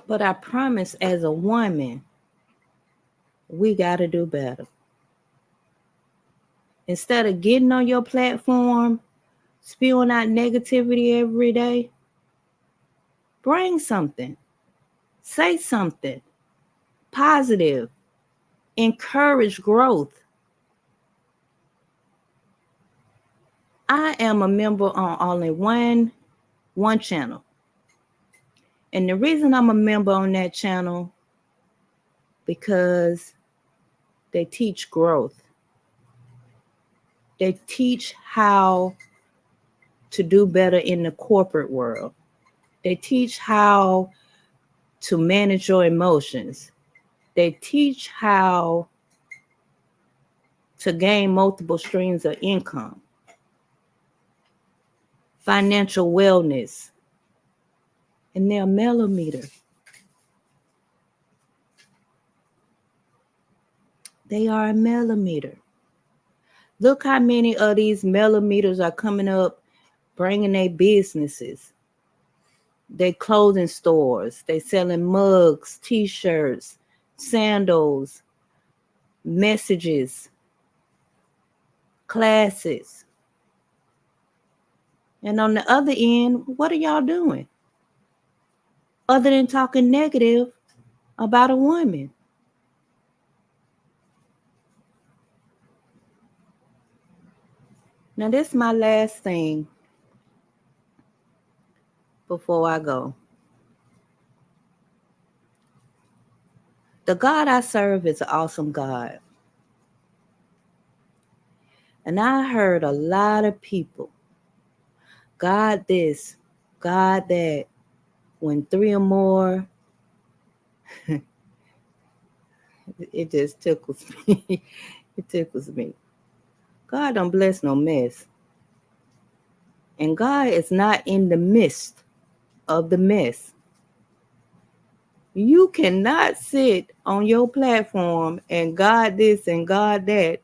A: But I promise, as a woman, we got to do better. Instead of getting on your platform, spewing out negativity every day, bring something, say something positive, encourage growth. I am a member on only one channel. And the reason I'm a member on that channel, because they teach growth. They teach how to do better in the corporate world. They teach how to manage your emotions. They teach how to gain multiple streams of income, financial wellness, and they're a millimeter. They are a millimeter. Look how many of these millimeters are coming up, bringing their businesses, their clothing stores. They selling mugs, t-shirts, sandals, messages, classes. And on the other end, what are y'all doing? Other than talking negative about a woman. Now, this is my last thing before I go. The God I serve is an awesome God. And I heard a lot of people, God this, God that, when three or more, it just tickles me. It tickles me. God don't bless no mess. And God is not in the midst of the mess. You cannot sit on your platform and God this and God that,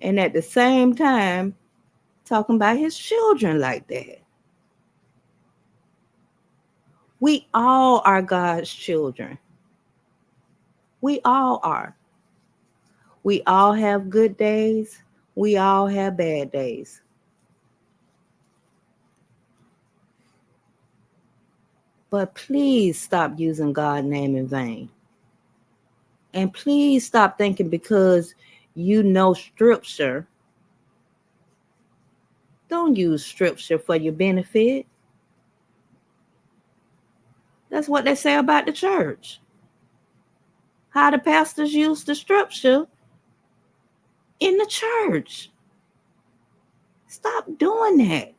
A: and at the same time talking about his children like that. We all are God's children. We all are. We all have good days. We all have bad days. But please stop using God's name in vain. And please stop thinking because you know scripture. Don't use scripture for your benefit. That's what they say about the church. How the pastors use the scripture in the church. Stop doing that.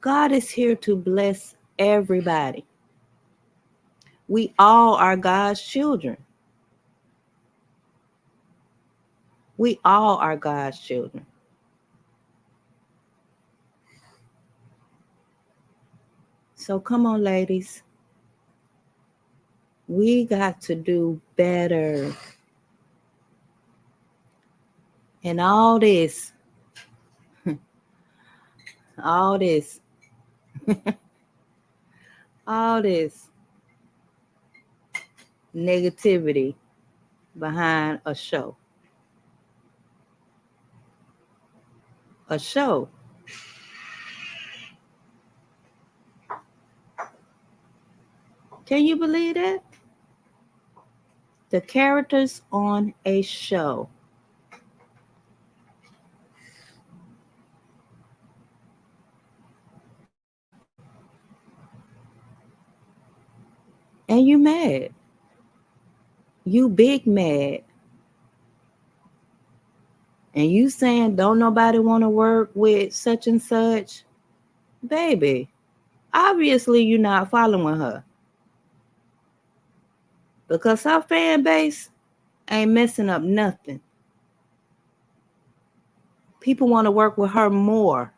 A: God is here to bless everybody. We all are God's children. We all are God's children. So come on, ladies. We got to do better. And all this, all this, all this negativity behind a show. A show. Can you believe that? The characters on a show. And you mad. You big mad. And you saying don't nobody want to work with such and such. Baby, obviously you're not following her. Because her fan base ain't messing up nothing. People want to work with her more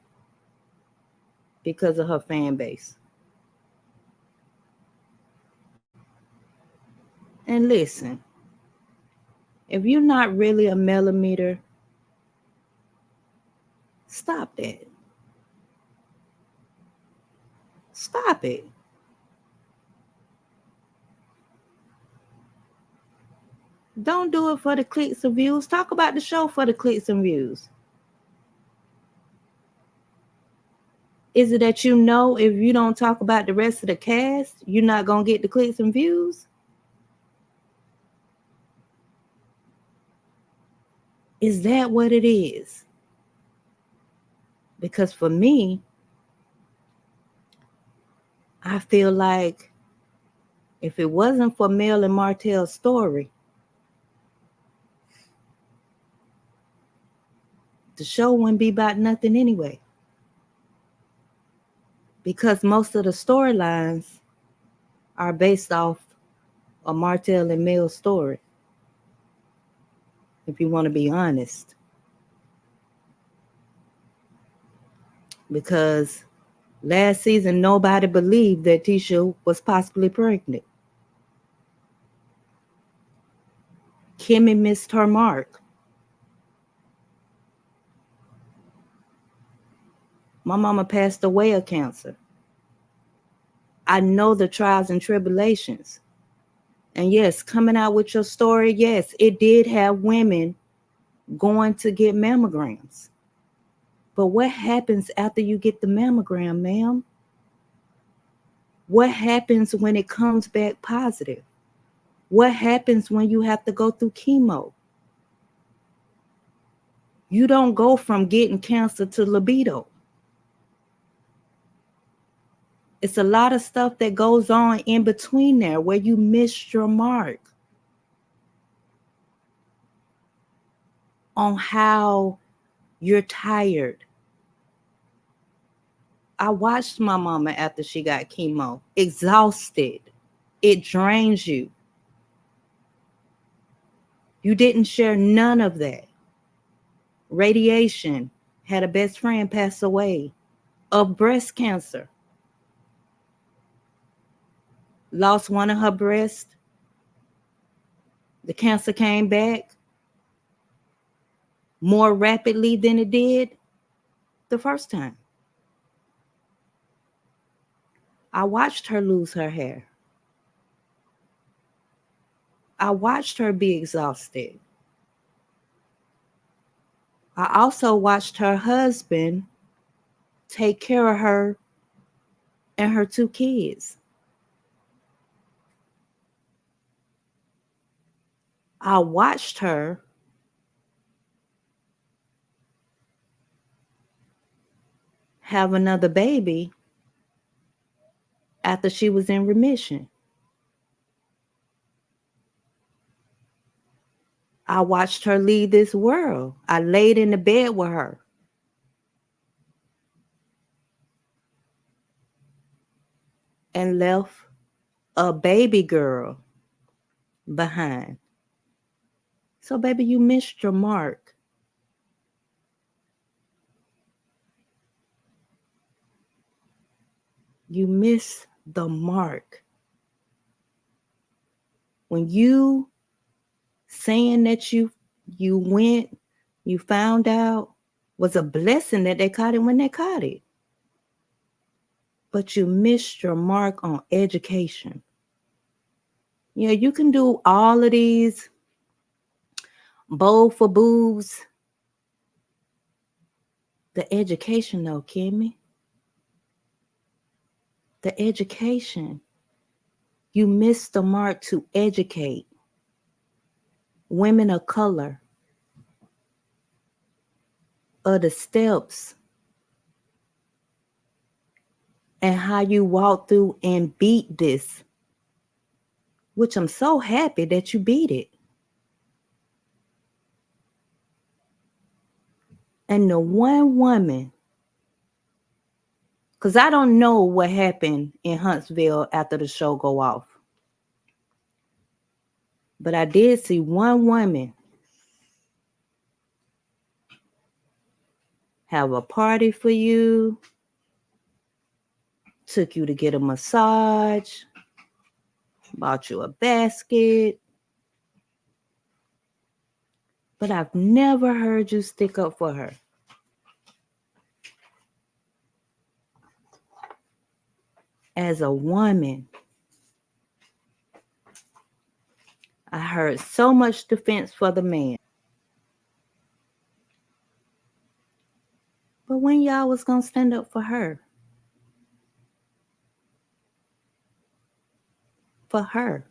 A: because of her fan base. And listen, if you're not really a millimeter, stop that. Stop it. Don't do it for the clicks and views. Talk about the show for the clicks and views. Is it that you know if you don't talk about the rest of the cast, you're not going to get the clicks and views? Is that what it is? Because for me, I feel like if it wasn't for Mel and Martell's story, the show wouldn't be about nothing anyway. Because most of the storylines are based off a Martell and Mel story, if you want to be honest. Because last season, nobody believed that Tisha was possibly pregnant. Kimmy missed her mark. My mama passed away of cancer. I know the trials and tribulations. And yes, coming out with your story, yes, it did have women going to get mammograms. But what happens after you get the mammogram, ma'am? What happens when it comes back positive? What happens when you have to go through chemo? You don't go from getting cancer to libido. It's a lot of stuff that goes on in between there where you missed your mark on how you're tired. I watched my mama after she got chemo, exhausted. It drains you. You didn't share none of that. Radiation, had a best friend pass away of breast cancer. Lost one of her breasts. The cancer came back more rapidly than it did the first time. I watched her lose her hair. I watched her be exhausted. I also watched her husband take care of her and her two kids. I watched her have another baby after she was in remission. I watched her leave this world. I laid in the bed with her. And left a baby girl behind. So, baby, you missed your mark. You missed the mark. When you saying that you went, you found out, was a blessing that they caught it when they caught it. But you missed your mark on education. Yeah, you can do all of these bowl for boobs. The education, though, Kimmy. The education. You missed the mark to educate women of color of the steps and how you walk through and beat this, which I'm so happy that you beat it. And the one woman, because I don't know what happened in Huntsville after the show go off, but I did see one woman have a party for you, took you to get a massage, bought you a basket, but I've never heard you stick up for her. As a woman, I heard so much defense for the man. But when y'all was going to stand up for her? For her.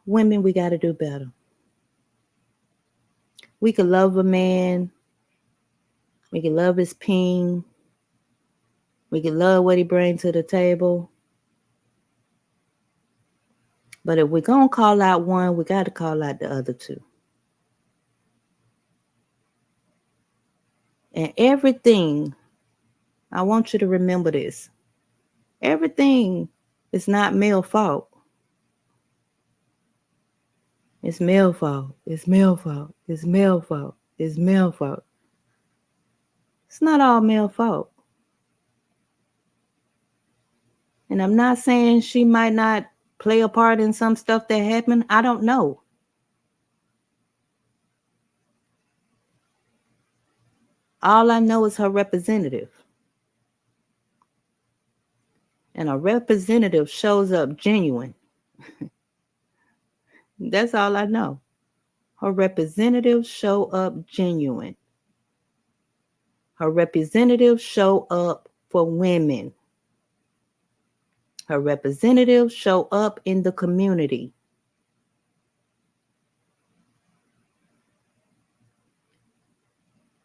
A: Women, we got to do better. We can love a man. We can love his ping. We can love what he brings to the table. But if we're going to call out one, we got to call out the other two. And everything, I want you to remember this. Everything is not male fault. It's male fault. It's male fault. It's male fault. It's male fault. It's not all male fault. And I'm not saying she might not play a part in some stuff that happened. I don't know. All I know is her representative. And a representative shows up genuine. That's all I know. Her representatives show up genuine. Her representatives show up for women. Her representatives show up in the community.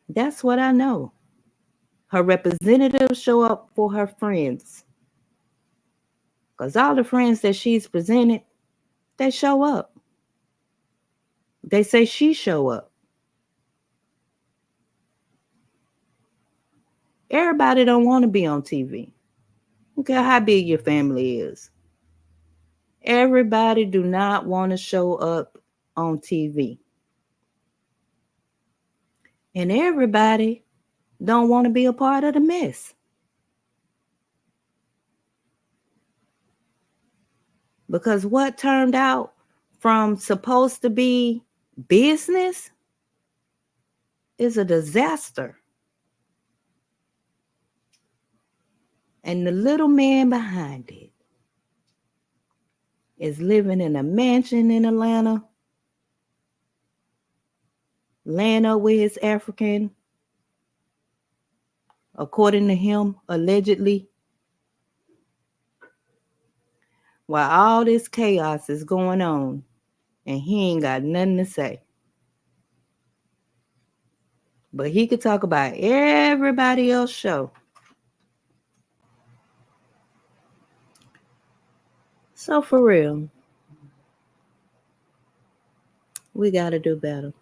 A: That's what I know. Her representatives show up for her friends. Because all the friends that she's presented, they show up. They say she show up. Everybody don't want to be on TV. Look at how big your family is. Everybody do not want to show up on TV. And everybody don't want to be a part of the mess. Because what turned out from supposed to be business is a disaster. And the little man behind it is living in a mansion in Atlanta, laying up with his African, according to him, allegedly, while all this chaos is going on and he ain't got nothing to say. But he could talk about everybody else's show. So for real, we got to do better.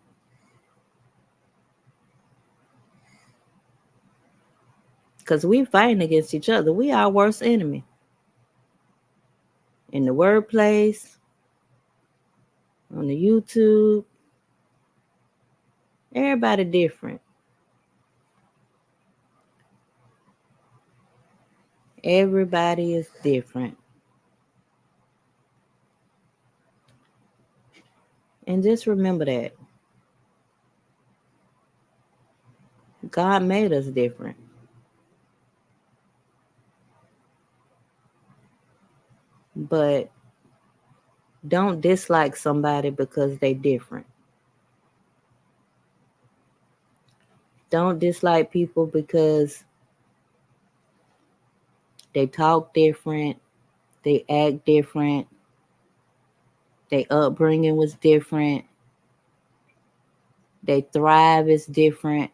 A: Because we fighting against each other. We our worst enemy. In the workplace, on the YouTube, everybody different. Everybody is different. And just remember that. God made us different. But Don't dislike somebody because they're different. Don't dislike people because they talk different, they act different, their upbringing was different, they thrive is different,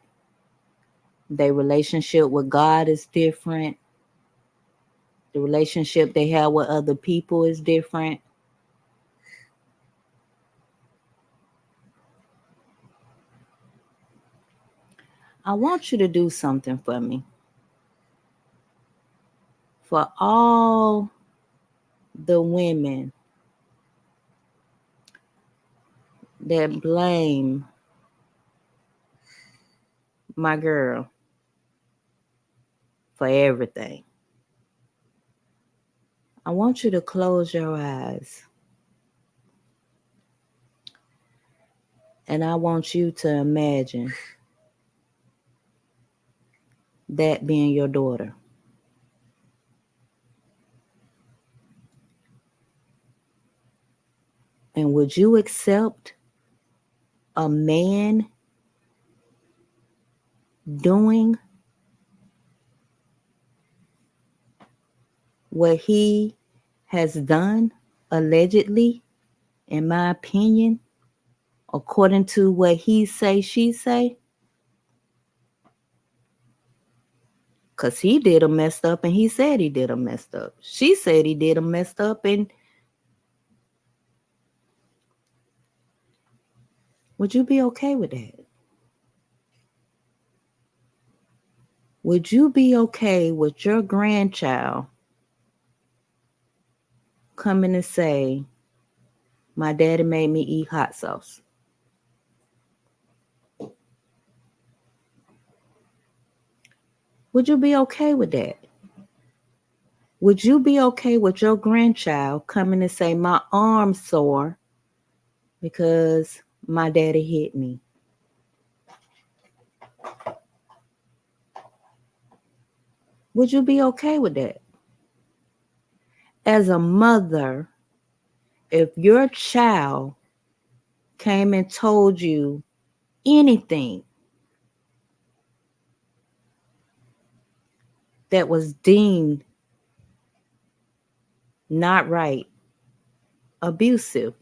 A: their relationship with God is different, the relationship they have with other people is different. I want you to do something for me. For all the women that blame my girl for everything, I want you to close your eyes and I want you to imagine that being your daughter. And would you accept a man doing what he has done, allegedly, in my opinion, according to what he say, she say? Because he did a messed up and he said he did a messed up. She said he did a messed up. And would you be okay with that? Would you be okay with your grandchild coming and say, my daddy made me eat hot sauce? Would you be okay with that? Would you be okay with your grandchild coming and say, my arm's sore because my daddy hit me? Would you be okay with that? As a mother, if your child came and told you anything that was deemed not right, abusive,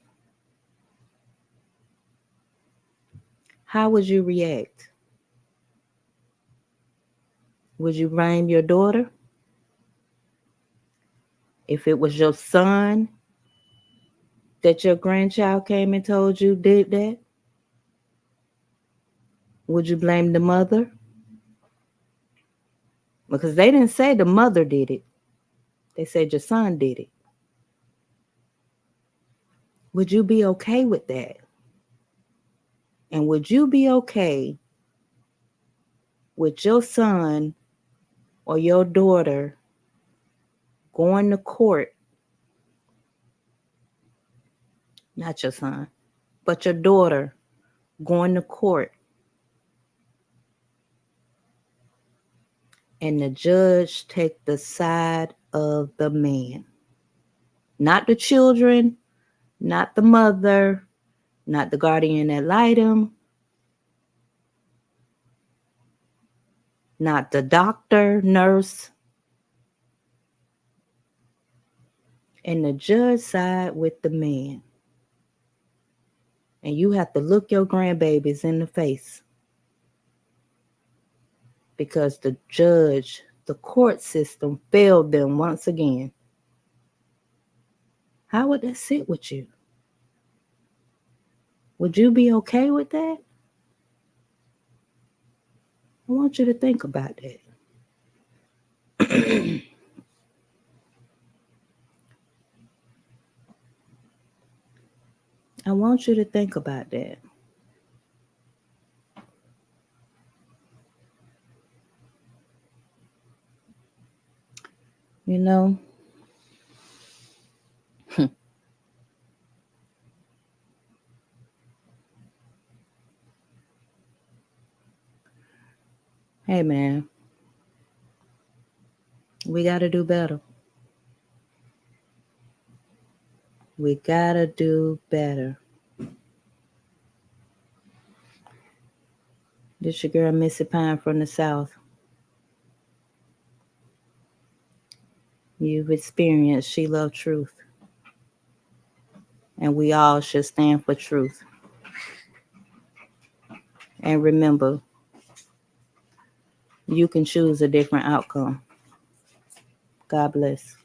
A: how would you react? Would you blame your daughter? If it was your son that your grandchild came and told you did that, would you blame the mother? Because they didn't say the mother did it. They said your son did it. Would you be okay with that? And would you be okay with your son or your daughter going to court, not your son, but your daughter going to court, and the judge take the side of the man? Not the children, not the mother, not the guardian ad litem, not the doctor, nurse, and the judge side with the man. And you have to look your grandbabies in the face because the judge, the court system failed them once again. How would that sit with you? Would you be okay with that? I want you to think about that. I want you to think about that. You know, hey man, we got to do better. We gotta do better. This your girl Missy Pine from the South. You've experienced She Love Truth. And we all should stand for truth. And remember, you can choose a different outcome. God bless.